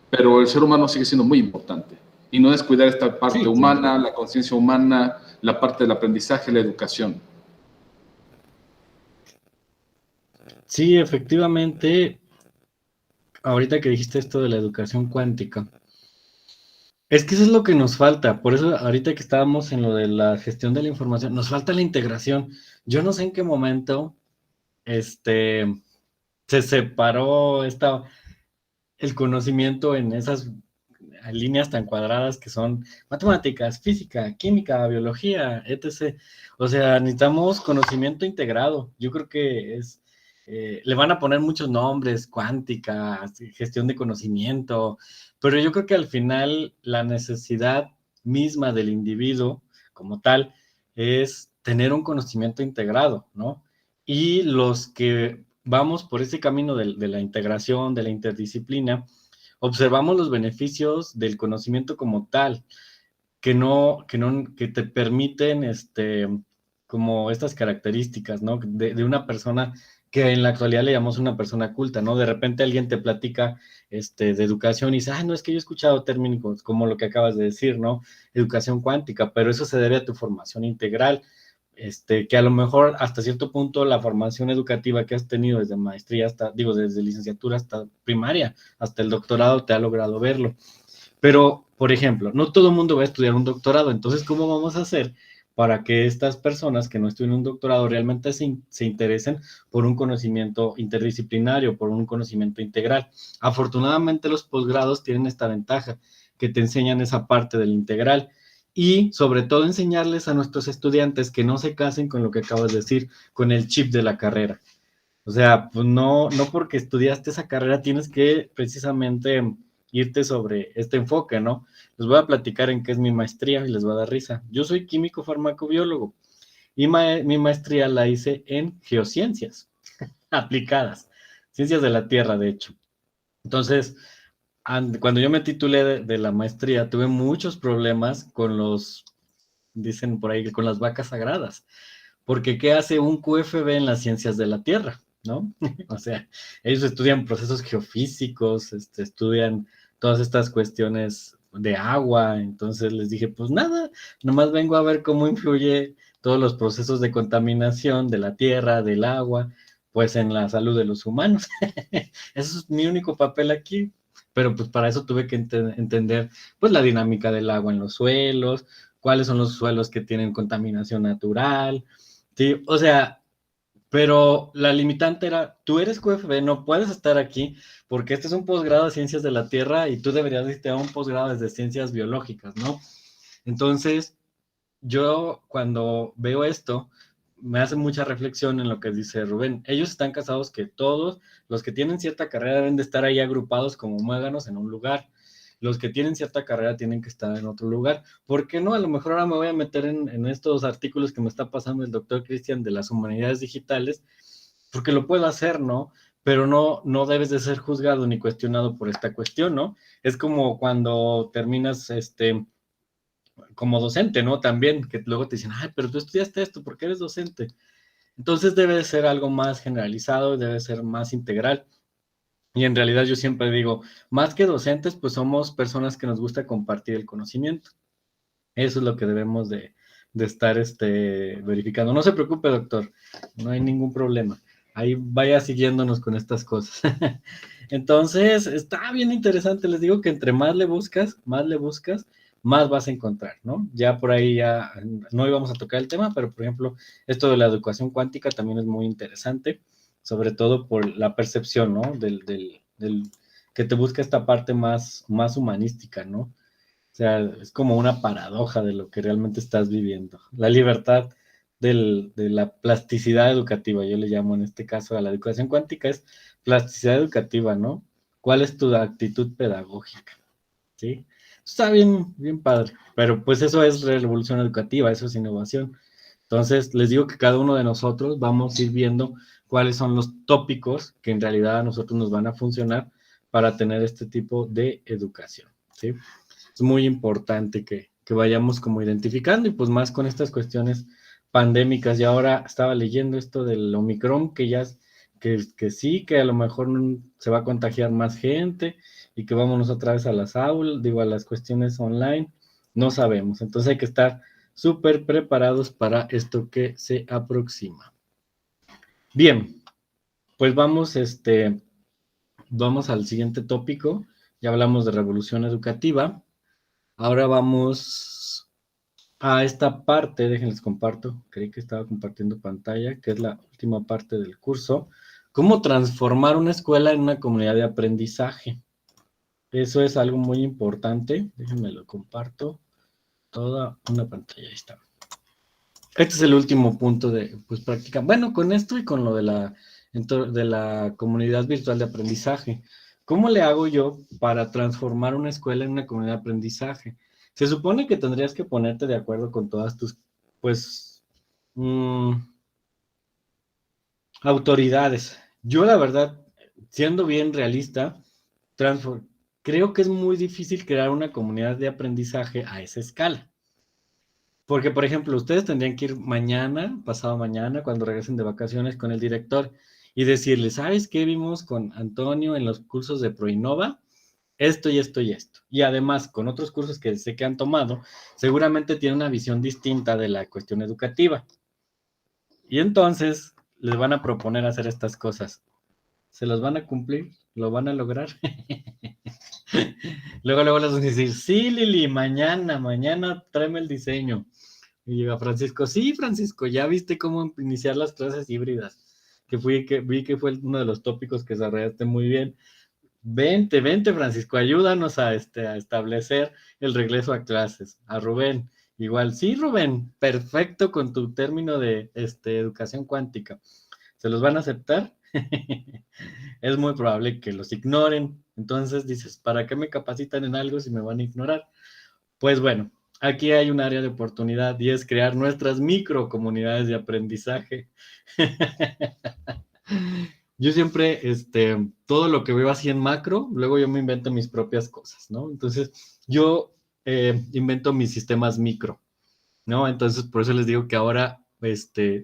pero el ser humano sigue siendo muy importante. Y no descuidar esta parte humana, la conciencia humana, la parte del aprendizaje, la educación. Sí, efectivamente, ahorita que dijiste esto de la educación cuántica, es que eso es lo que nos falta. Por eso ahorita que estábamos en lo de la gestión de la información, nos falta la integración. Yo no sé en qué momento se separó el conocimiento en esas líneas tan cuadradas que son matemáticas, física, química, biología, etc. O sea, necesitamos conocimiento integrado. Yo creo que le van a poner muchos nombres, cuántica, gestión de conocimiento, pero yo creo que al final la necesidad misma del individuo como tal es tener un conocimiento integrado, ¿no? Y los que vamos por ese camino de la integración, de la interdisciplina, observamos los beneficios del conocimiento como tal, que te permiten, como estas características, ¿no? De una persona que en la actualidad le llamamos una persona culta, ¿no? De repente alguien te platica, de educación y dice, no, es que yo he escuchado términos como lo que acabas de decir, ¿no? Educación cuántica, pero eso se debe a tu formación integral, que a lo mejor hasta cierto punto la formación educativa que has tenido desde maestría desde licenciatura hasta primaria, hasta el doctorado, te ha logrado verlo. Pero, por ejemplo, no todo el mundo va a estudiar un doctorado, entonces, ¿cómo vamos a hacer para que estas personas que no estudien un doctorado realmente se interesen por un conocimiento interdisciplinario, por un conocimiento integral? Afortunadamente, los posgrados tienen esta ventaja, que te enseñan esa parte del integral, y sobre todo enseñarles a nuestros estudiantes que no se casen con lo que acabas de decir, con el chip de la carrera. O sea, pues no porque estudiaste esa carrera tienes que precisamente irte sobre este enfoque, ¿no? Les voy a platicar en qué es mi maestría y les va a dar risa. Yo soy químico farmacobiólogo y mi maestría la hice en geociencias aplicadas, ciencias de la Tierra, de hecho. Entonces, cuando yo me titulé de la maestría, tuve muchos problemas con dicen por ahí, con las vacas sagradas, porque ¿qué hace un QFB en las ciencias de la Tierra? ¿No? O sea, ellos estudian procesos geofísicos, estudian todas estas cuestiones de agua, entonces les dije, pues nada, nomás vengo a ver cómo influye todos los procesos de contaminación de la tierra, del agua, pues en la salud de los humanos. Eso es mi único papel aquí, pero pues para eso tuve que entender pues la dinámica del agua en los suelos, cuáles son los suelos que tienen contaminación natural, ¿sí? O sea, pero la limitante era, tú eres QFB, no puedes estar aquí porque este es un posgrado de ciencias de la Tierra y tú deberías irte a un posgrado de ciencias biológicas, ¿no? Entonces, yo cuando veo esto, me hace mucha reflexión en lo que dice Rubén. Ellos están casados que todos los que tienen cierta carrera deben de estar ahí agrupados como muéganos en un lugar. Los que tienen cierta carrera tienen que estar en otro lugar. ¿Por qué no? A lo mejor ahora me voy a meter en estos artículos que me está pasando el doctor Cristian de las humanidades digitales, porque lo puedo hacer, ¿no? Pero no debes de ser juzgado ni cuestionado por esta cuestión, ¿no? Es como cuando terminas como docente, ¿no? También, que luego te dicen, ay, pero tú estudiaste esto, ¿por qué eres docente? Entonces debe de ser algo más generalizado, debe ser más integral. Y en realidad yo siempre digo, más que docentes, pues somos personas que nos gusta compartir el conocimiento. Eso es lo que debemos de estar verificando. No se preocupe, doctor, no hay ningún problema. Ahí vaya siguiéndonos con estas cosas. Entonces, está bien interesante. Les digo que entre más le buscas, más vas a encontrar, ¿no? Ya por ahí ya no íbamos a tocar el tema, pero por ejemplo, esto de la educación cuántica también es muy interesante, sobre todo por la percepción, ¿no? Del que te busca esta parte más humanística, ¿no? O sea, es como una paradoja de lo que realmente estás viviendo. La libertad de la plasticidad educativa, yo le llamo en este caso a la educación cuántica, es plasticidad educativa, ¿no? ¿Cuál es tu actitud pedagógica? ¿Sí? Está bien, bien padre, pero pues eso es revolución educativa, eso es innovación. Entonces, les digo que cada uno de nosotros vamos a ir viendo cuáles son los tópicos que en realidad a nosotros nos van a funcionar para tener este tipo de educación, ¿sí? Es muy importante que vayamos como identificando y pues más con estas cuestiones pandémicas. Y ahora estaba leyendo esto del Omicron, que sí, que a lo mejor se va a contagiar más gente y que vámonos otra vez a las aulas, digo, a las cuestiones online, no sabemos. Entonces hay que estar súper preparados para esto que se aproxima. Bien, pues vamos al siguiente tópico. Ya hablamos de revolución educativa. Ahora vamos a esta parte, déjenles comparto, creí que estaba compartiendo pantalla, que es la última parte del curso. ¿Cómo transformar una escuela en una comunidad de aprendizaje? Eso es algo muy importante. Déjenme lo comparto. Toda una pantalla, ahí está. Este es el último punto de pues, práctica. Bueno, con esto y con lo de la comunidad virtual de aprendizaje. ¿Cómo le hago yo para transformar una escuela en una comunidad de aprendizaje? Se supone que tendrías que ponerte de acuerdo con todas tus, pues, autoridades. Yo, la verdad, siendo bien realista, creo que es muy difícil crear una comunidad de aprendizaje a esa escala. Porque, por ejemplo, ustedes tendrían que ir mañana, pasado mañana, cuando regresen de vacaciones con el director y decirle, ¿sabes qué vimos con Antonio en los cursos de ProInnova? Esto y esto y esto. Y además, con otros cursos que sé que han tomado, seguramente tiene una visión distinta de la cuestión educativa. Y entonces les van a proponer hacer estas cosas. ¿Se los van a cumplir? ¿Lo van a lograr? Luego les van a decir, sí, Lili, mañana tráeme el diseño. Y llega Francisco, sí, Francisco, ya viste cómo iniciar las clases híbridas, vi que fue uno de los tópicos que desarrollaste muy bien. Vente, Francisco, ayúdanos a establecer el regreso a clases. A Rubén, igual, sí, Rubén, perfecto con tu término de educación cuántica. ¿Se los van a aceptar? Es muy probable que los ignoren. Entonces dices, ¿para qué me capacitan en algo si me van a ignorar? Pues bueno, aquí hay un área de oportunidad y es crear nuestras microcomunidades de aprendizaje. Yo siempre, todo lo que veo así en macro, luego yo me invento mis propias cosas, ¿no? Entonces, yo invento mis sistemas micro, ¿no? Entonces, por eso les digo que ahora,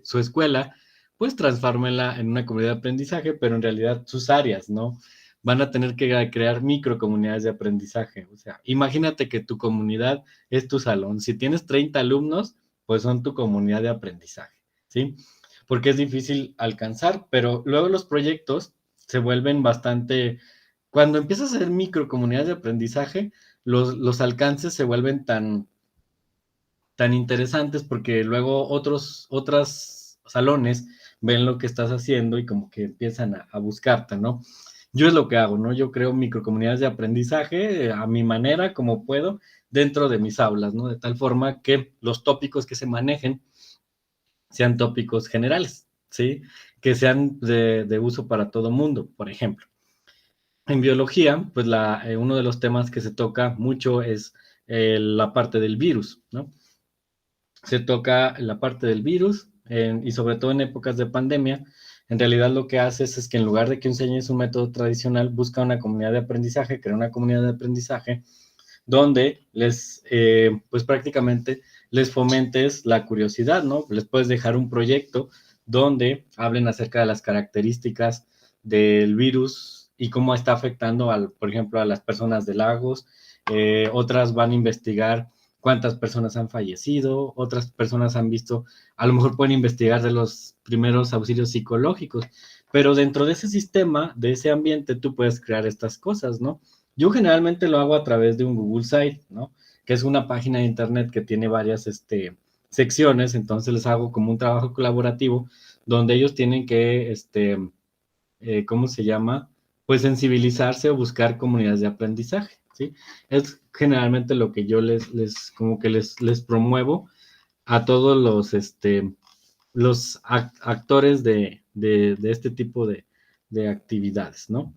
su escuela, pues transfórmenla en una comunidad de aprendizaje, pero en realidad sus áreas, ¿no? Van a tener que crear microcomunidades de aprendizaje. O sea, imagínate que tu comunidad es tu salón. Si tienes 30 alumnos, pues son tu comunidad de aprendizaje, ¿sí? Porque es difícil alcanzar, pero luego los proyectos se vuelven bastante... Cuando empiezas a hacer microcomunidades de aprendizaje, los alcances se vuelven tan interesantes porque luego otros salones ven lo que estás haciendo y como que empiezan a buscarte, ¿no? Yo es lo que hago, ¿no? Yo creo microcomunidades de aprendizaje a mi manera, como puedo, dentro de mis aulas, ¿no? De tal forma que los tópicos que se manejen sean tópicos generales, ¿sí? Que sean de uso para todo mundo, por ejemplo. En biología, pues uno de los temas que se toca mucho es la parte del virus, ¿no? Se toca la parte del virus y sobre todo en épocas de pandemia, en realidad lo que haces es que en lugar de que enseñes un método tradicional, busca una comunidad de aprendizaje, crea una comunidad de aprendizaje donde pues prácticamente les fomentes la curiosidad, ¿no? Les puedes dejar un proyecto donde hablen acerca de las características del virus y cómo está afectando, por ejemplo, a las personas de Lagos. Otras van a investigar cuántas personas han fallecido, otras personas han visto, a lo mejor pueden investigar de los primeros auxilios psicológicos, pero dentro de ese sistema, de ese ambiente, tú puedes crear estas cosas, ¿no? Yo generalmente lo hago a través de un Google Site, ¿no? Que es una página de internet que tiene varias secciones, entonces les hago como un trabajo colaborativo donde ellos tienen que, ¿cómo se llama? Pues sensibilizarse o buscar comunidades de aprendizaje, ¿sí? Es generalmente lo que yo les promuevo a todos los actores de este tipo de actividades, ¿no?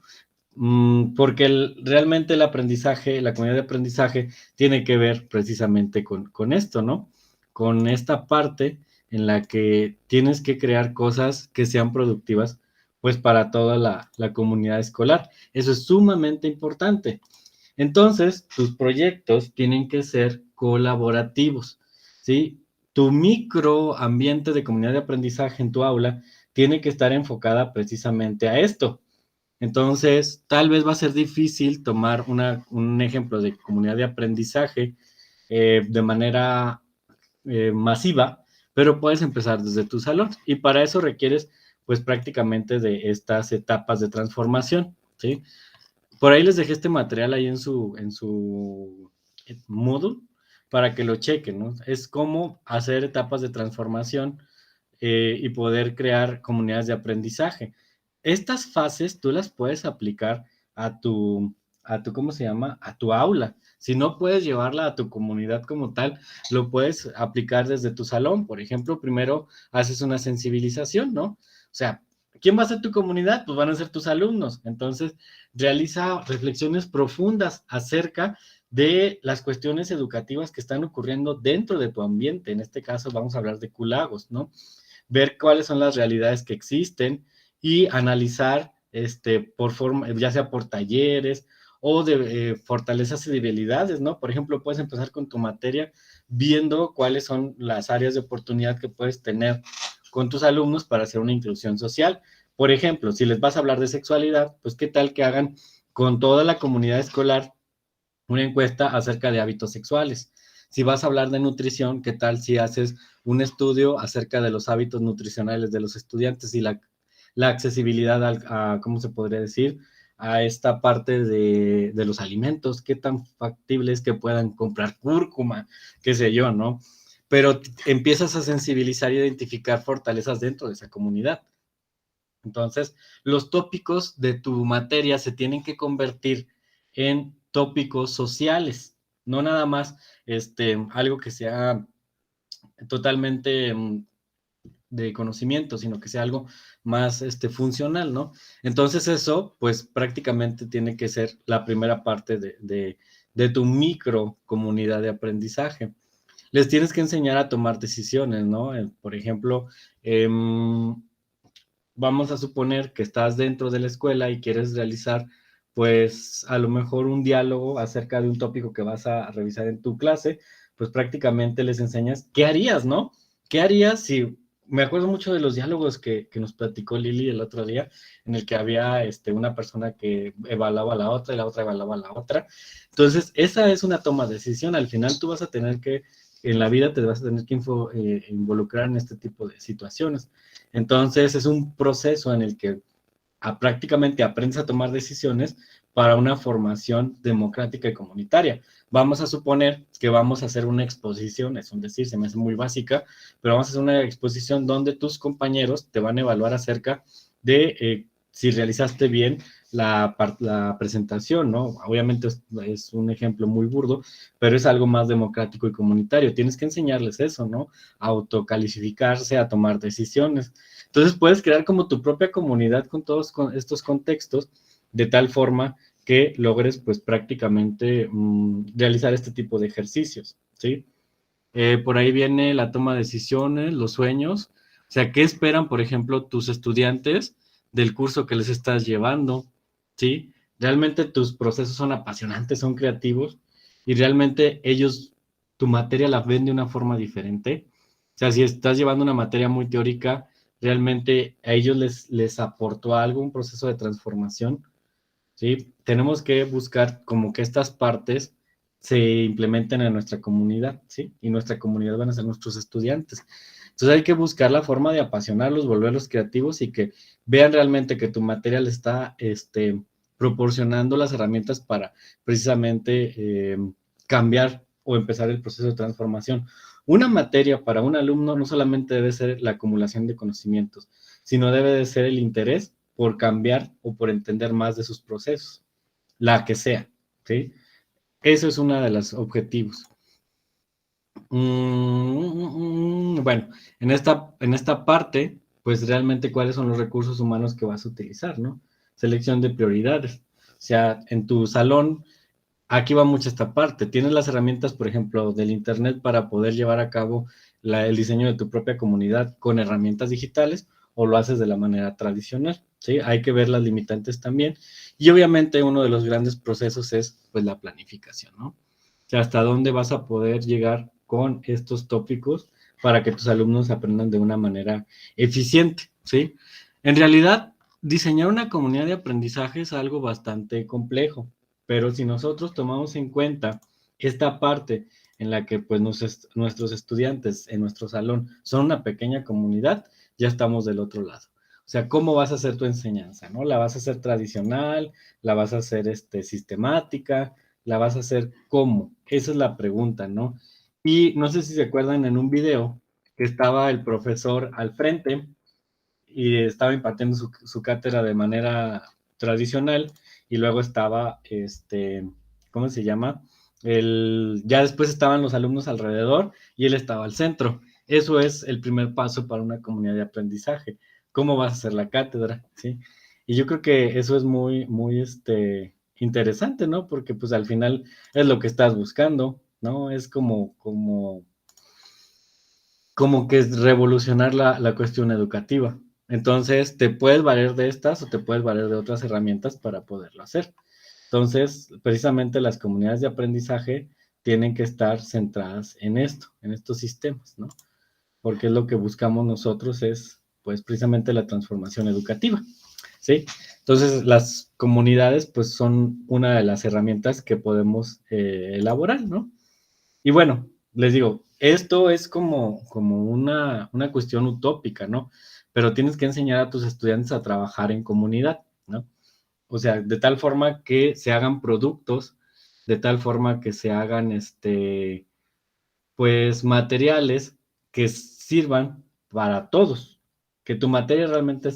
Porque realmente el aprendizaje, la comunidad de aprendizaje, tiene que ver precisamente con esto, ¿no? Con esta parte en la que tienes que crear cosas que sean productivas, pues para toda la comunidad escolar. Eso es sumamente importante. Entonces, tus proyectos tienen que ser colaborativos, ¿sí? Tu microambiente de comunidad de aprendizaje en tu aula tiene que estar enfocada precisamente a esto. Entonces, tal vez va a ser difícil tomar un ejemplo de comunidad de aprendizaje de manera masiva, pero puedes empezar desde tu salón y para eso requieres pues prácticamente de estas etapas de transformación, ¿sí? Por ahí les dejé este material ahí en su Moodle para que lo chequen, ¿no? Es cómo hacer etapas de transformación y poder crear comunidades de aprendizaje. Estas fases tú las puedes aplicar a tu, ¿cómo se llama? A tu aula. Si no puedes llevarla a tu comunidad como tal, lo puedes aplicar desde tu salón. Por ejemplo, primero haces una sensibilización, ¿no? O sea, ¿quién va a ser tu comunidad? Pues van a ser tus alumnos. Entonces, realiza reflexiones profundas acerca de las cuestiones educativas que están ocurriendo dentro de tu ambiente. En este caso, vamos a hablar de Culagos, ¿no? Ver cuáles son las realidades que existen y analizar por forma, ya sea por talleres o de fortalezas y debilidades, ¿no? Por ejemplo, puedes empezar con tu materia viendo cuáles son las áreas de oportunidad que puedes tener con tus alumnos para hacer una inclusión social. Por ejemplo, si les vas a hablar de sexualidad, pues qué tal que hagan con toda la comunidad escolar una encuesta acerca de hábitos sexuales. Si vas a hablar de nutrición, ¿qué tal si haces un estudio acerca de los hábitos nutricionales de los estudiantes y la accesibilidad ¿cómo se podría decir? A esta parte de los alimentos, qué tan factible es que puedan comprar cúrcuma, qué sé yo, ¿no? Pero empiezas a sensibilizar y identificar fortalezas dentro de esa comunidad. Entonces, los tópicos de tu materia se tienen que convertir en tópicos sociales, no nada más algo que sea totalmente de conocimiento, sino que sea algo más funcional, ¿no? Entonces eso, pues prácticamente tiene que ser la primera parte de tu micro comunidad de aprendizaje. Les tienes que enseñar a tomar decisiones, ¿no? Por ejemplo, vamos a suponer que estás dentro de la escuela y quieres realizar, pues, a lo mejor un diálogo acerca de un tópico que vas a revisar en tu clase, pues prácticamente les enseñas qué harías, ¿no? ¿Qué harías si... Me acuerdo mucho de los diálogos que nos platicó Lili el otro día, en el que había una persona que evaluaba a la otra y la otra evaluaba a la otra. Entonces, esa es una toma de decisión. Al final tú vas a tener que, en la vida te vas a tener que involucrar en este tipo de situaciones. Entonces, es un proceso en el que prácticamente aprendes a tomar decisiones para una formación democrática y comunitaria. Vamos a suponer que vamos a hacer una exposición, es un decir, se me hace muy básica, pero vamos a hacer una exposición donde tus compañeros te van a evaluar acerca de si realizaste bien la presentación, ¿no? Obviamente es un ejemplo muy burdo, pero es algo más democrático y comunitario. Tienes que enseñarles eso, ¿no? A autocalificarse, a tomar decisiones. Entonces puedes crear como tu propia comunidad con todos estos contextos, de tal forma que logres pues prácticamente realizar este tipo de ejercicios, ¿sí? Por ahí viene la toma de decisiones, los sueños, o sea, ¿qué esperan, por ejemplo, tus estudiantes del curso que les estás llevando? ¿Sí? Realmente tus procesos son apasionantes, son creativos, y realmente ellos, tu materia la ven de una forma diferente. O sea, si estás llevando una materia muy teórica, realmente a ellos les aportó algo, un proceso de transformación, ¿sí? Tenemos que buscar como que estas partes se implementen en nuestra comunidad, ¿sí? Y nuestra comunidad van a ser nuestros estudiantes. Entonces hay que buscar la forma de apasionarlos, volverlos creativos y que vean realmente que tu materia les está proporcionando las herramientas para precisamente cambiar o empezar el proceso de transformación. Una materia para un alumno no solamente debe ser la acumulación de conocimientos, sino debe de ser el interés por cambiar o por entender más de sus procesos, la que sea, ¿sí? Eso es uno de los objetivos. Bueno, en esta parte, pues realmente cuáles son los recursos humanos que vas a utilizar, ¿no? Selección de prioridades. O sea, en tu salón, aquí va mucho esta parte. Tienes las herramientas, por ejemplo, del Internet para poder llevar a cabo el diseño de tu propia comunidad con herramientas digitales o lo haces de la manera tradicional, ¿sí? Hay que ver las limitantes también. Y obviamente uno de los grandes procesos es, pues, la planificación, ¿no? O sea, hasta dónde vas a poder llegar con estos tópicos para que tus alumnos aprendan de una manera eficiente, ¿sí? En realidad, diseñar una comunidad de aprendizaje es algo bastante complejo, pero si nosotros tomamos en cuenta esta parte en la que pues nuestros estudiantes en nuestro salón son una pequeña comunidad, ya estamos del otro lado. O sea, ¿cómo vas a hacer tu enseñanza? ¿No? ¿La vas a hacer tradicional? ¿La vas a hacer sistemática? ¿La vas a hacer cómo? Esa es la pregunta, ¿no? Y no sé si se acuerdan en un video que estaba el profesor al frente y estaba impartiendo su cátedra de manera tradicional y luego estaba, ¿cómo se llama? Ya después estaban los alumnos alrededor y él estaba al centro. Eso es el primer paso para una comunidad de aprendizaje. ¿Cómo vas a hacer la cátedra? ¿Sí? Y yo creo que eso es muy, muy, interesante, ¿no? Porque pues al final es lo que estás buscando, ¿no? Es como que es revolucionar la cuestión educativa. Entonces, te puedes valer de estas o te puedes valer de otras herramientas para poderlo hacer. Entonces, precisamente las comunidades de aprendizaje tienen que estar centradas en esto, en estos sistemas, ¿no? Porque lo que buscamos nosotros es, pues, precisamente la transformación educativa, ¿sí? Entonces, las comunidades, pues, son una de las herramientas que podemos elaborar, ¿no? Y bueno, les digo, esto es como una cuestión utópica, ¿no? Pero tienes que enseñar a tus estudiantes a trabajar en comunidad, ¿no? O sea, de tal forma que se hagan productos, de tal forma que se hagan, pues, materiales que sirvan para todos, que tu materia realmente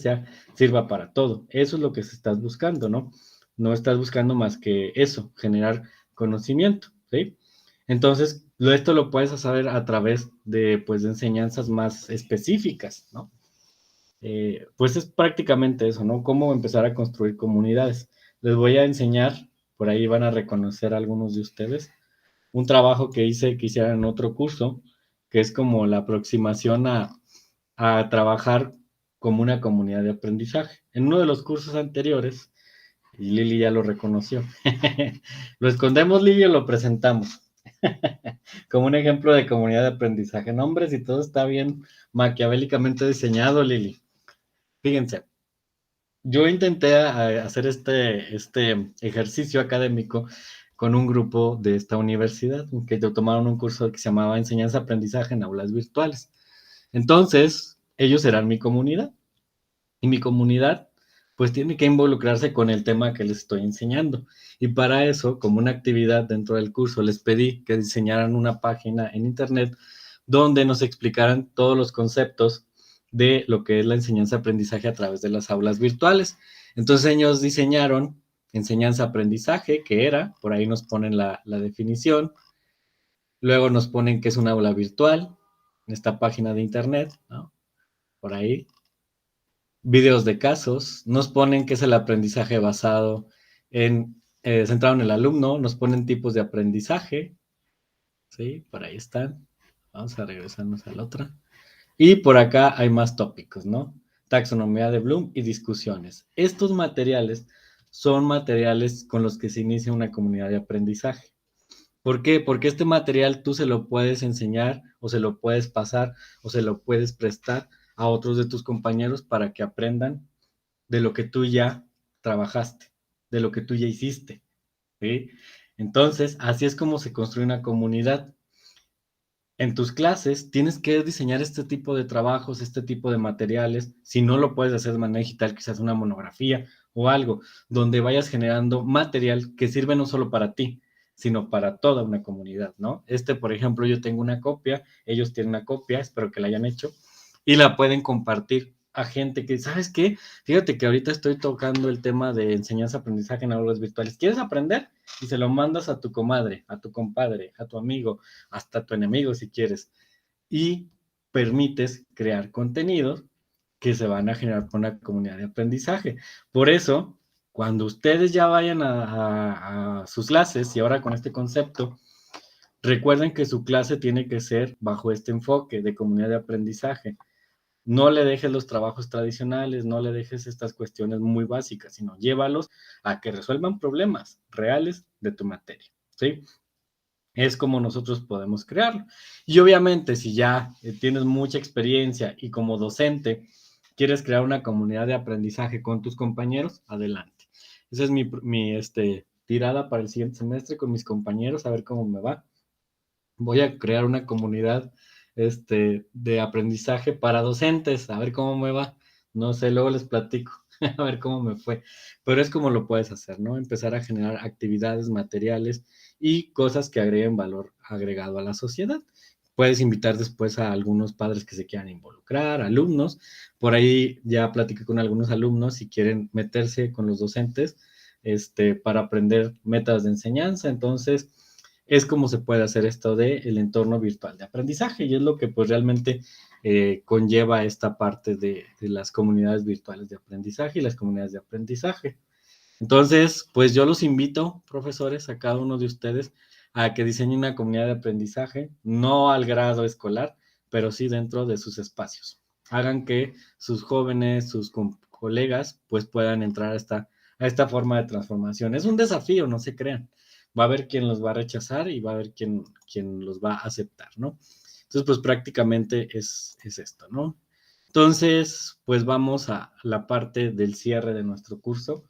sirva para todo. Eso es lo que se estás buscando, ¿no? No estás buscando más que eso, generar conocimiento, ¿sí? Entonces, esto lo puedes saber a través de, pues, de enseñanzas más específicas, ¿no? Pues es prácticamente eso, ¿no? Cómo empezar a construir comunidades. Les voy a enseñar, por ahí van a reconocer algunos de ustedes, un trabajo que hice que hicieran en otro curso, que es como la aproximación a trabajar como una comunidad de aprendizaje. En uno de los cursos anteriores, y Lili ya lo reconoció, ¿lo escondemos, Lili, o lo presentamos? Como un ejemplo de comunidad de aprendizaje. Nombres y todo está bien maquiavélicamente diseñado, Lili. Fíjense, yo intenté hacer este ejercicio académico con un grupo de esta universidad, que tomaron un curso que se llamaba Enseñanza-Aprendizaje en Aulas Virtuales. Entonces, ellos serán mi comunidad, y mi comunidad, pues, tiene que involucrarse con el tema que les estoy enseñando. Y para eso, como una actividad dentro del curso, les pedí que diseñaran una página en Internet donde nos explicaran todos los conceptos de lo que es la enseñanza-aprendizaje a través de las aulas virtuales. Entonces ellos diseñaron enseñanza-aprendizaje, que era, por ahí nos ponen la definición, luego nos ponen que es un aula virtual, en esta página de internet, ¿no? Por ahí. Videos de casos, nos ponen que es el aprendizaje basado centrado en el alumno, nos ponen tipos de aprendizaje, ¿sí? Por ahí están. Vamos a regresarnos a la otra. Y por acá hay más tópicos, ¿no? Taxonomía de Bloom y discusiones. Estos materiales son materiales con los que se inicia una comunidad de aprendizaje. ¿Por qué? Porque este material tú se lo puedes enseñar o se lo puedes pasar o se lo puedes prestar a otros de tus compañeros para que aprendan de lo que tú ya trabajaste, de lo que tú ya hiciste, ¿sí? Entonces, así es como se construye una comunidad. En tus clases tienes que diseñar este tipo de trabajos, este tipo de materiales. Si no lo puedes hacer de manera digital, quizás una monografía o algo, donde vayas generando material que sirve no solo para ti, sino para toda una comunidad, ¿no? Por ejemplo, yo tengo una copia, ellos tienen una copia, espero que la hayan hecho, y la pueden compartir a gente que, ¿sabes qué? Fíjate que ahorita estoy tocando el tema de enseñanza-aprendizaje en aulas virtuales. ¿Quieres aprender? Y se lo mandas a tu comadre, a tu compadre, a tu amigo, hasta tu enemigo si quieres, y permites crear contenidos que se van a generar por una comunidad de aprendizaje. Por eso, cuando ustedes ya vayan a sus clases, y ahora con este concepto, recuerden que su clase tiene que ser bajo este enfoque de comunidad de aprendizaje. No le dejes los trabajos tradicionales, no le dejes estas cuestiones muy básicas, sino llévalos a que resuelvan problemas reales de tu materia, ¿sí? Es como nosotros podemos crearlo. Y obviamente, si ya tienes mucha experiencia y como docente quieres crear una comunidad de aprendizaje con tus compañeros, adelante. Esa es mi tirada para el siguiente semestre con mis compañeros, a ver cómo me va. Voy a crear una comunidad de aprendizaje para docentes, a ver cómo me va. No sé, luego les platico, a ver cómo me fue. Pero es como lo puedes hacer, ¿no? Empezar a generar actividades, materiales y cosas que agreguen valor agregado a la sociedad. Puedes invitar después a algunos padres que se quieran involucrar, alumnos. Por ahí ya platiqué con algunos alumnos si quieren meterse con los docentes para aprender métodos de enseñanza. Entonces, es como se puede hacer esto del entorno virtual de aprendizaje y es lo que pues realmente conlleva esta parte de las comunidades virtuales de aprendizaje y las comunidades de aprendizaje. Entonces, pues yo los invito, profesores, a cada uno de ustedes a que diseñen una comunidad de aprendizaje, no al grado escolar, pero sí dentro de sus espacios. Hagan que sus jóvenes, sus colegas, pues puedan entrar a esta forma de transformación. Es un desafío, no se crean. Va a haber quien los va a rechazar y va a haber quien los va a aceptar, ¿no? Entonces, pues prácticamente es esto, ¿no? Entonces, pues vamos a la parte del cierre de nuestro curso.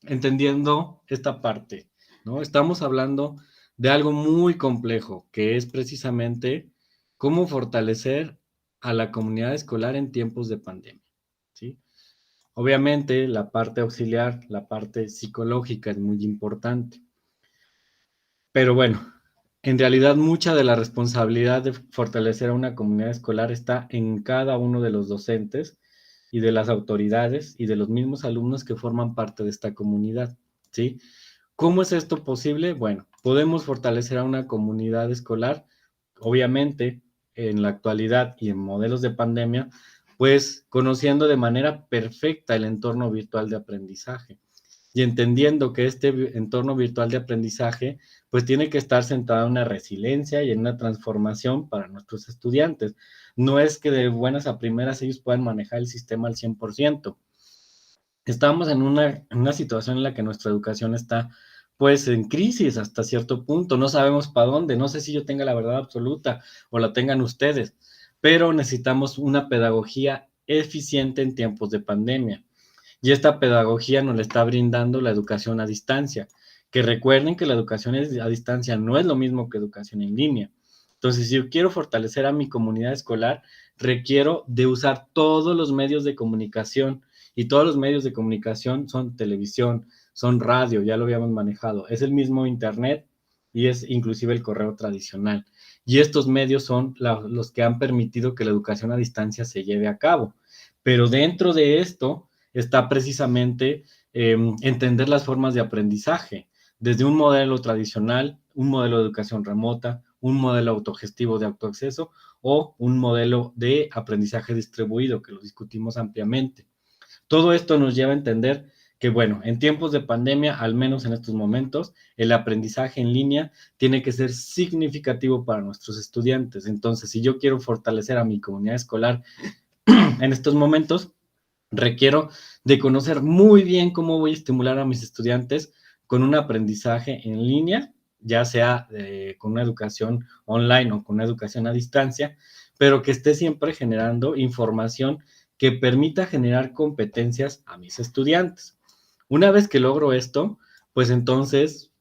Entendiendo esta parte, ¿no? Estamos hablando de algo muy complejo, que es precisamente cómo fortalecer a la comunidad escolar en tiempos de pandemia, ¿sí? Obviamente, la parte auxiliar, la parte psicológica es muy importante. Pero bueno, en realidad mucha de la responsabilidad de fortalecer a una comunidad escolar está en cada uno de los docentes y de las autoridades y de los mismos alumnos que forman parte de esta comunidad, ¿sí? ¿Cómo es esto posible? Bueno, podemos fortalecer a una comunidad escolar, obviamente, en la actualidad y en modelos de pandemia, pues conociendo de manera perfecta el entorno virtual de aprendizaje y entendiendo que este entorno virtual de aprendizaje pues tiene que estar centrado en una resiliencia y en una transformación para nuestros estudiantes. No es que de buenas a primeras ellos puedan manejar el sistema al 100%. Estamos en una situación en la que nuestra educación está pues en crisis hasta cierto punto, no sabemos para dónde, no sé si yo tenga la verdad absoluta o la tengan ustedes, pero necesitamos una pedagogía eficiente en tiempos de pandemia. Y esta pedagogía nos la está brindando la educación a distancia, que recuerden que la educación a distancia no es lo mismo que educación en línea. Entonces, si yo quiero fortalecer a mi comunidad escolar, requiero de usar todos los medios de comunicación, y todos los medios de comunicación son televisión, son radio, ya lo habíamos manejado, es el mismo internet y es inclusive el correo tradicional. Y estos medios son los que han permitido que la educación a distancia se lleve a cabo. Pero dentro de esto está precisamente entender las formas de aprendizaje, desde un modelo tradicional, un modelo de educación remota, un modelo autogestivo de autoacceso o un modelo de aprendizaje distribuido, que lo discutimos ampliamente. Todo esto nos lleva a entender que, bueno, en tiempos de pandemia, al menos en estos momentos, el aprendizaje en línea tiene que ser significativo para nuestros estudiantes. Entonces, si yo quiero fortalecer a mi comunidad escolar en estos momentos, requiero de conocer muy bien cómo voy a estimular a mis estudiantes con un aprendizaje en línea, ya sea con una educación online o con una educación a distancia, pero que esté siempre generando información que permita generar competencias a mis estudiantes. Una vez que logro esto, pues entonces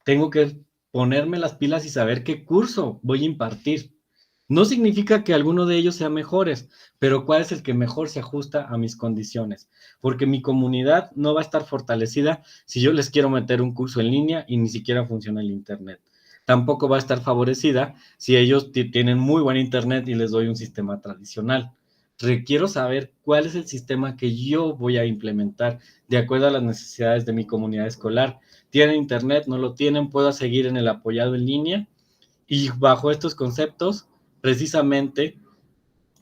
tengo que ponerme las pilas y saber qué curso voy a impartir. No significa que alguno de ellos sea mejores, pero cuál es el que mejor se ajusta a mis condiciones, porque mi comunidad no va a estar fortalecida si yo les quiero meter un curso en línea y ni siquiera funciona el internet. Tampoco va a estar favorecida si ellos tienen muy buen internet y les doy un sistema tradicional. Requiero saber cuál es el sistema que yo voy a implementar de acuerdo a las necesidades de mi comunidad escolar. ¿Tienen internet? ¿No lo tienen? ¿Puedo seguir en el apoyado en línea? Y bajo estos conceptos, precisamente,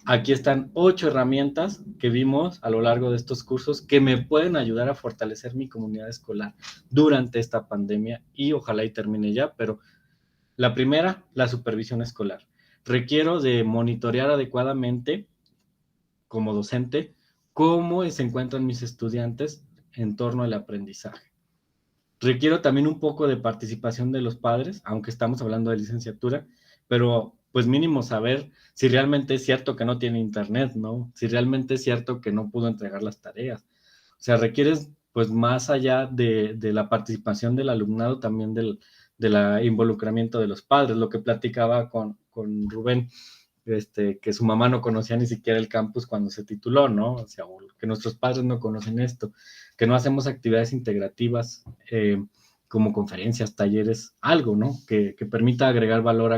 aquí están 8 herramientas que vimos a lo largo de estos cursos que me pueden ayudar a fortalecer mi comunidad escolar durante esta pandemia y ojalá y termine ya, pero la primera, la supervisión escolar. Requiero de monitorear adecuadamente como docente cómo se encuentran mis estudiantes en torno al aprendizaje. Requiero también un poco de participación de los padres, aunque estamos hablando de licenciatura, pero pues mínimo saber si realmente es cierto que no tiene internet, ¿no? Si realmente es cierto que no pudo entregar las tareas. O sea, requieres pues más allá de la participación del alumnado, también del involucramiento de los padres, lo que platicaba con Rubén, que su mamá no conocía ni siquiera el campus cuando se tituló, ¿no? O sea, que nuestros padres no conocen esto, que no hacemos actividades integrativas como conferencias, talleres, algo, ¿no? Que permita agregar valor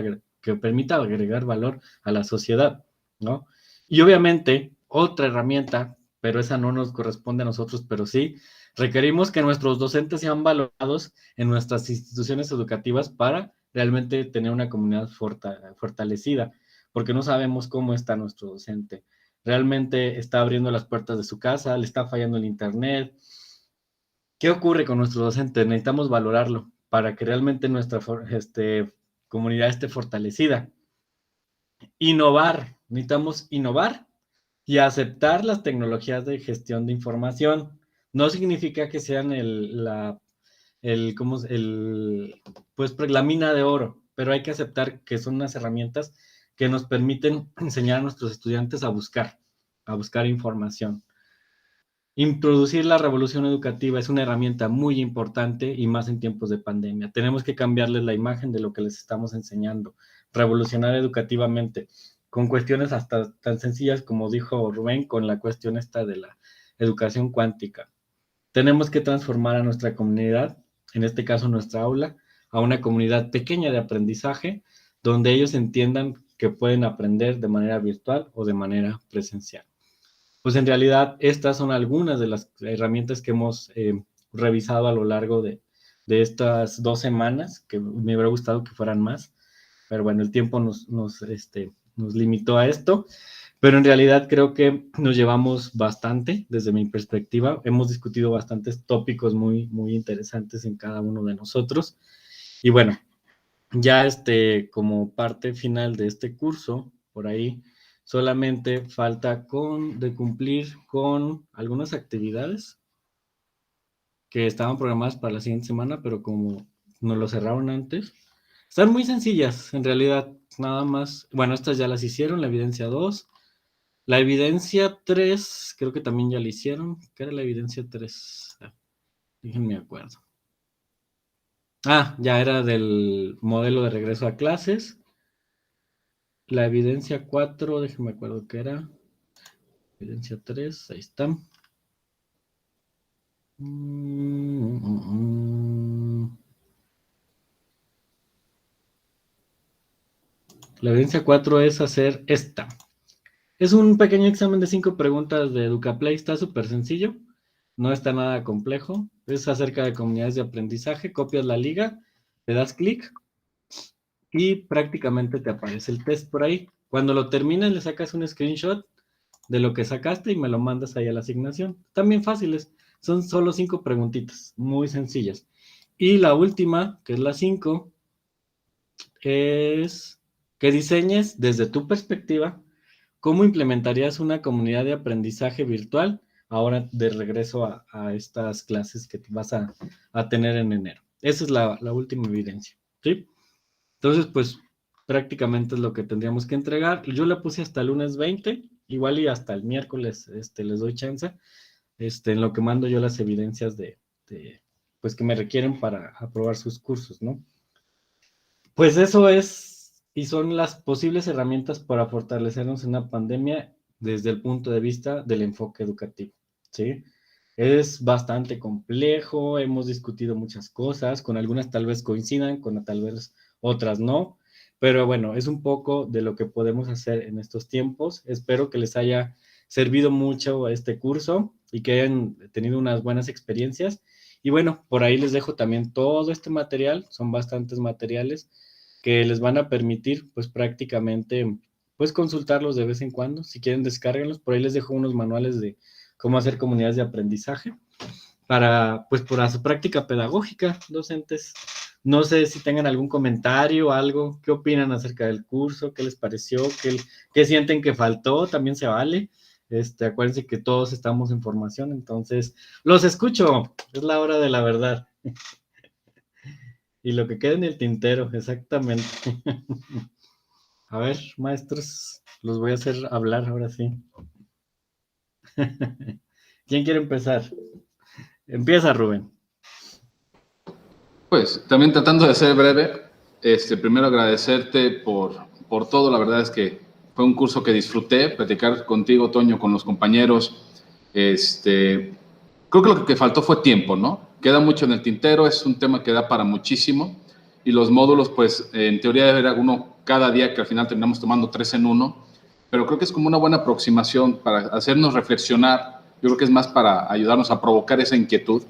a la sociedad, ¿no? Y obviamente, otra herramienta, pero esa no nos corresponde a nosotros, pero sí, requerimos que nuestros docentes sean valorados en nuestras instituciones educativas para realmente tener una comunidad fortalecida, porque no sabemos cómo está nuestro docente. Realmente está abriendo las puertas de su casa, le está fallando el internet. ¿Qué ocurre con nuestro docente? Necesitamos valorarlo para que realmente nuestra comunidad esté fortalecida. Innovar, necesitamos innovar y aceptar las tecnologías de gestión de información. No significa que sean pues la mina de oro, pero hay que aceptar que son unas herramientas que nos permiten enseñar a nuestros estudiantes a buscar información. Introducir la revolución educativa es una herramienta muy importante y más en tiempos de pandemia. Tenemos que cambiarles la imagen de lo que les estamos enseñando, revolucionar educativamente, con cuestiones hasta tan sencillas como dijo Rubén, con la cuestión esta de la educación cuántica. Tenemos que transformar a nuestra comunidad, en este caso nuestra aula, a una comunidad pequeña de aprendizaje, donde ellos entiendan que pueden aprender de manera virtual o de manera presencial. Pues en realidad estas son algunas de las herramientas que hemos revisado a lo largo de estas 2 semanas, que me hubiera gustado que fueran más, pero bueno, el tiempo nos limitó a esto, pero en realidad creo que nos llevamos bastante desde mi perspectiva. Hemos discutido bastantes tópicos muy, muy interesantes en cada uno de nosotros. Y bueno, ya como parte final de este curso, por ahí, solamente falta de cumplir con algunas actividades que estaban programadas para la siguiente semana, pero como nos lo cerraron antes, están muy sencillas, en realidad, nada más. Bueno, estas ya las hicieron, la evidencia 2. La evidencia 3, creo que también ya la hicieron. ¿Qué era la evidencia 3? Déjenme acuerdo. Ya era del modelo de regreso a clases. La evidencia 4, déjenme acuerdo qué era. Evidencia 3, ahí está. La evidencia 4 es hacer esta. Es un pequeño examen de 5 preguntas de EducaPlay, está súper sencillo, no está nada complejo, es acerca de comunidades de aprendizaje, copias la liga, le das clic y prácticamente te aparece el test por ahí. Cuando lo termines le sacas un screenshot de lo que sacaste y me lo mandas ahí a la asignación. También fáciles, son solo 5 preguntitas, muy sencillas. Y la última, que es la 5, es que diseñes desde tu perspectiva cómo implementarías una comunidad de aprendizaje virtual ahora de regreso a estas clases que vas a tener en enero. Esa es la última evidencia, ¿sí? Entonces, pues prácticamente es lo que tendríamos que entregar. Yo le puse hasta el lunes 20, igual y hasta el miércoles les doy chance, en lo que mando yo las evidencias pues que me requieren para aprobar sus cursos, ¿no? Pues eso es, y son las posibles herramientas para fortalecernos en una pandemia desde el punto de vista del enfoque educativo, ¿sí? Es bastante complejo, hemos discutido muchas cosas, con algunas tal vez coincidan, con tal vez otras no, pero bueno, es un poco de lo que podemos hacer en estos tiempos. Espero que les haya servido mucho este curso y que hayan tenido unas buenas experiencias. Y bueno, por ahí les dejo también todo este material, son bastantes materiales que les van a permitir, pues prácticamente, pues consultarlos de vez en cuando. Si quieren, descárguenlos. Por ahí les dejo unos manuales de cómo hacer comunidades de aprendizaje pues, para su práctica pedagógica, docentes. No sé si tengan algún comentario, algo, qué opinan acerca del curso, qué les pareció, qué sienten que faltó, también se vale. Acuérdense que todos estamos en formación, entonces los escucho, es la hora de la verdad. Y lo que queda en el tintero, exactamente. A ver, maestros, los voy a hacer hablar ahora sí. ¿Quién quiere empezar? Empieza, Rubén. Pues también tratando de ser breve, primero agradecerte por todo. La verdad es que fue un curso que disfruté, platicar contigo, Toño, con los compañeros. Creo que lo que faltó fue tiempo, ¿no? Queda mucho en el tintero, es un tema que da para muchísimo. Y los módulos, pues en teoría era uno cada día, que al final terminamos tomando 3 en 1. Pero creo que es como una buena aproximación para hacernos reflexionar. Yo creo que es más para ayudarnos a provocar esa inquietud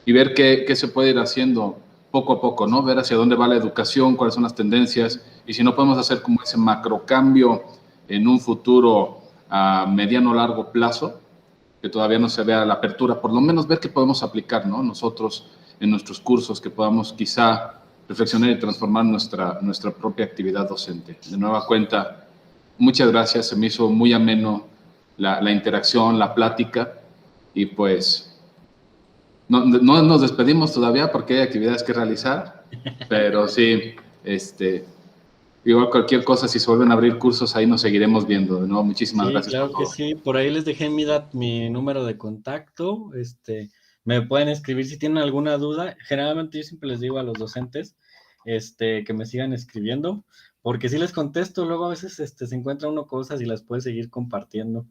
y ver qué se puede ir haciendo poco a poco, ¿no? Ver hacia dónde va la educación, cuáles son las tendencias, y si no podemos hacer como ese macrocambio en un futuro a mediano o largo plazo, que todavía no se vea la apertura, por lo menos ver qué podemos aplicar, ¿no? Nosotros en nuestros cursos, que podamos quizá reflexionar y transformar nuestra propia actividad docente. De nueva cuenta, muchas gracias, se me hizo muy ameno la interacción, la plática, y pues no nos despedimos todavía porque hay actividades que realizar, pero sí, igual cualquier cosa, si se vuelven a abrir cursos, ahí nos seguiremos viendo. De nuevo, muchísimas gracias Claro por que todo. sí. Por ahí les dejé mi número de contacto. Me pueden escribir si tienen alguna duda. Generalmente yo siempre les digo a los docentes, que me sigan escribiendo, porque si les contesto, luego a veces, se encuentra uno cosas y las puede seguir compartiendo.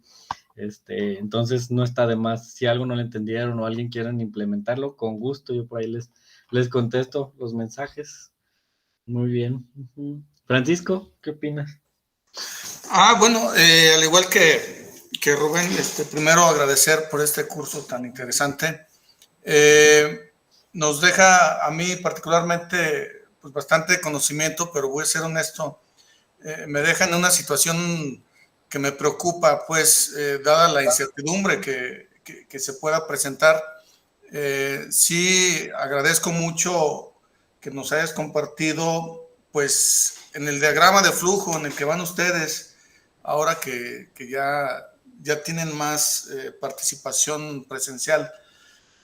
Entonces no está de más. Si algo no le entendieron o alguien quieren implementarlo, con gusto yo por ahí les contesto los mensajes. Muy bien. Francisco, ¿qué opinas? Bueno, al igual que Rubén, primero agradecer por este curso tan interesante. Nos deja a mí particularmente pues, bastante conocimiento, pero voy a ser honesto, me deja en una situación que me preocupa, pues, dada la incertidumbre que se pueda presentar. Sí, agradezco mucho que nos hayas compartido, pues, en el diagrama de flujo en el que van ustedes, ahora que ya tienen más participación presencial.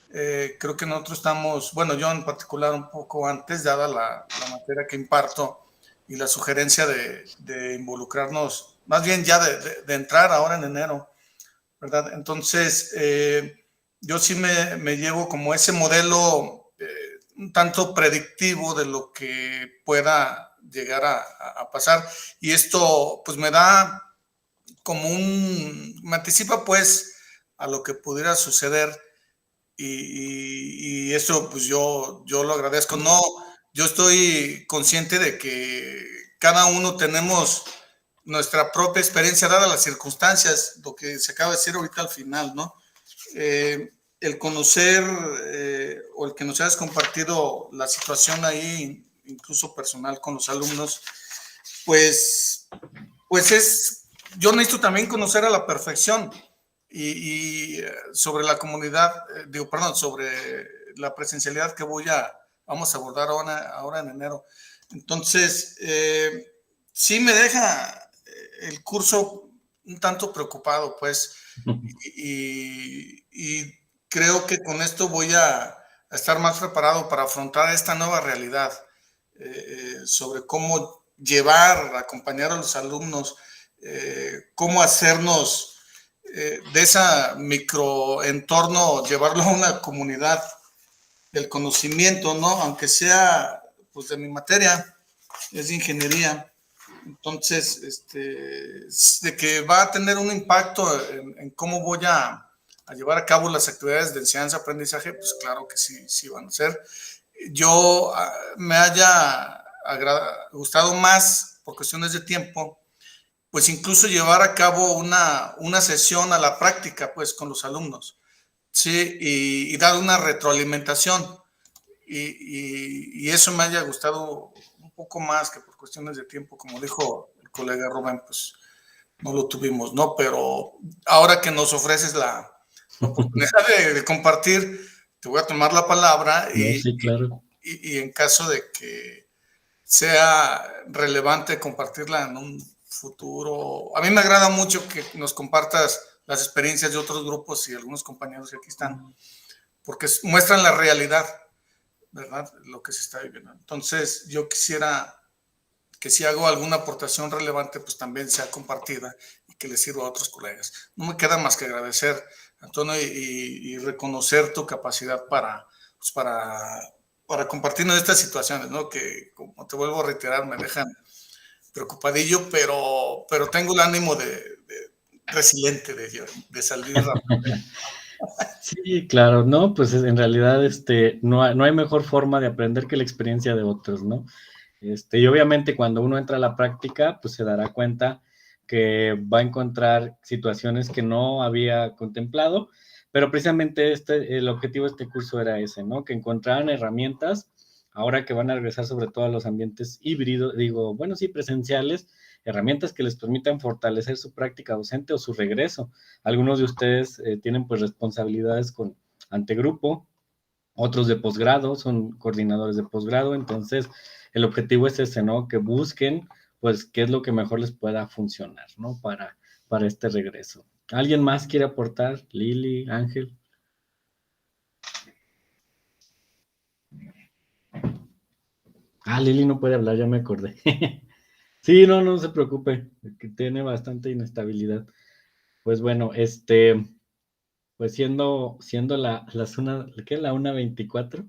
Creo que nosotros estamos, bueno, yo en particular un poco antes, dada la materia que imparto y la sugerencia de involucrarnos, más bien ya de entrar ahora en enero, ¿verdad? Entonces, yo sí me llevo como ese modelo un tanto predictivo de lo que pueda llegar a pasar. Y esto, pues, me da como me anticipa, pues, a lo que pudiera suceder. Y eso, pues, yo lo agradezco. No, yo estoy consciente de que cada uno tenemos nuestra propia experiencia, dada las circunstancias, lo que se acaba de decir ahorita al final, ¿no? El conocer o el que nos hayas compartido la situación ahí, incluso personal con los alumnos, pues yo necesito también conocer a la perfección y sobre la comunidad, sobre la presencialidad que vamos a abordar ahora en enero. Entonces, sí me deja el curso un tanto preocupado, pues, y creo que con esto voy a estar más preparado para afrontar esta nueva realidad, sobre cómo llevar, acompañar a los alumnos, cómo hacernos de ese microentorno, llevarlo a una comunidad del conocimiento, ¿no? Aunque sea, pues, de mi materia, es de ingeniería. Entonces, de que va a tener un impacto en cómo voy a llevar a cabo las actividades de enseñanza-aprendizaje, pues claro que sí, sí van a ser. Yo me haya gustado más, por cuestiones de tiempo, pues incluso llevar a cabo una sesión a la práctica, pues, con los alumnos, ¿sí? Y dar una retroalimentación. Y eso me haya gustado un poco más que por cuestiones de tiempo, como dijo el colega Rubén, pues no lo tuvimos, ¿no? Pero ahora que nos ofreces la oportunidad de compartir, te voy a tomar la palabra Sí, claro. y en caso de que sea relevante compartirla en un futuro. A mí me agrada mucho que nos compartas las experiencias de otros grupos y algunos compañeros que aquí están, porque muestran la realidad, ¿verdad? Lo que se está viviendo. Entonces, yo quisiera que si hago alguna aportación relevante, pues también sea compartida y que le sirva a otros colegas. No me queda más que agradecer, Antonio, y reconocer tu capacidad para compartirnos estas situaciones, ¿no? Que, como te vuelvo a reiterar, me dejan preocupadillo, pero tengo el ánimo de resiliente de salir rápido. Sí, claro, no, pues en realidad no hay mejor forma de aprender que la experiencia de otros, ¿no? Y obviamente cuando uno entra a la práctica, pues se dará cuenta que va a encontrar situaciones que no había contemplado, pero precisamente el objetivo de este curso era ese, ¿no? Que encontraran herramientas, ahora que van a regresar sobre todo a los ambientes híbridos, digo, bueno, sí, presenciales, herramientas que les permitan fortalecer su práctica docente o su regreso. Algunos de ustedes tienen pues responsabilidades ante grupo, otros de posgrado, son coordinadores de posgrado, entonces el objetivo es ese, ¿no? Que busquen, pues, qué es lo que mejor les pueda funcionar, ¿no? Para este regreso. ¿Alguien más quiere aportar? Lili, Ángel. Lili no puede hablar, ya me acordé. Sí, no se preocupe, que tiene bastante inestabilidad. Pues bueno, pues siendo las una, ¿qué? La 1:24.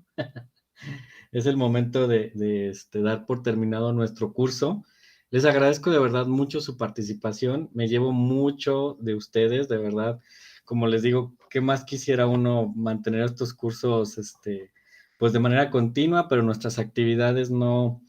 Es el momento de dar por terminado nuestro curso. Les agradezco de verdad mucho su participación. Me llevo mucho de ustedes, de verdad. Como les digo, ¿qué más quisiera uno mantener estos cursos, pues de manera continua, pero nuestras actividades no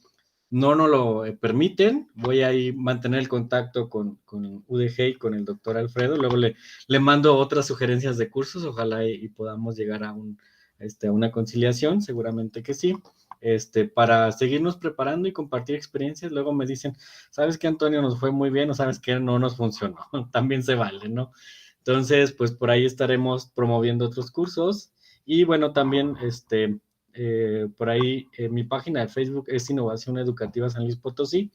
nos lo permiten? Voy a ir mantener el contacto con UDG y con el doctor Alfredo. Luego le mando otras sugerencias de cursos. Ojalá y podamos llegar a una conciliación, seguramente que sí, para seguirnos preparando y compartir experiencias. Luego me dicen, ¿sabes qué, Antonio? Nos fue muy bien, o ¿sabes qué? No nos funcionó. También se vale, ¿no? Entonces, pues por ahí estaremos promoviendo otros cursos. Y bueno, también, por ahí mi página de Facebook es Innovación Educativa San Luis Potosí.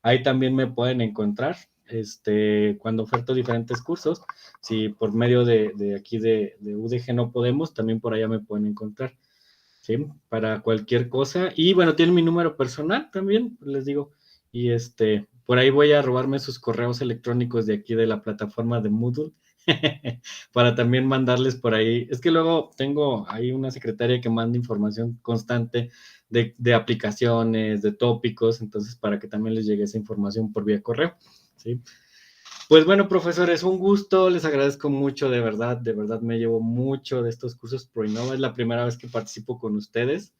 Ahí también me pueden encontrar cuando oferto diferentes cursos. Si por medio de aquí de UDG no podemos, también por allá me pueden encontrar, ¿sí? Para cualquier cosa. Y bueno, tienen mi número personal también, les digo. Y por ahí voy a robarme sus correos electrónicos de aquí de la plataforma de Moodle para también mandarles por ahí. Es que luego tengo ahí una secretaria que manda información constante de aplicaciones, de tópicos, entonces para que también les llegue esa información por vía correo, ¿sí? Pues bueno, profesores, un gusto, les agradezco mucho, de verdad me llevo mucho de estos cursos ProInnova, es la primera vez que participo con ustedes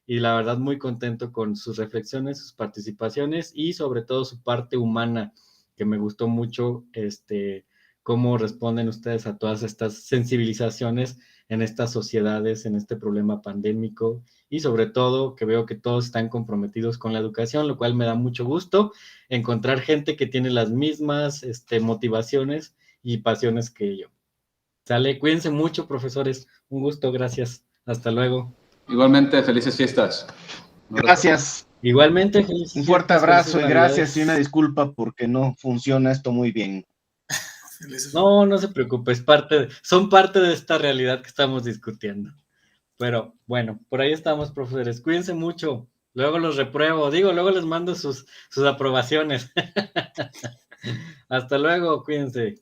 y la verdad muy contento con sus reflexiones, sus participaciones y sobre todo su parte humana, que me gustó mucho, cómo responden ustedes a todas estas sensibilizaciones en estas sociedades, en este problema pandémico y sobre todo que veo que todos están comprometidos con la educación, lo cual me da mucho gusto encontrar gente que tiene las mismas motivaciones y pasiones que yo. Sale, cuídense mucho, profesores. Un gusto, gracias. Hasta luego. Igualmente, felices fiestas. Gracias. Igualmente, felices Un fuerte fiestas, abrazo y felices gracias y Navidades. una disculpa porque no funciona esto muy bien. No, no se preocupe, son parte de esta realidad que estamos discutiendo. Pero bueno, por ahí estamos, profesores. Cuídense mucho. Luego los repruebo. Luego les mando sus aprobaciones. Hasta luego, cuídense.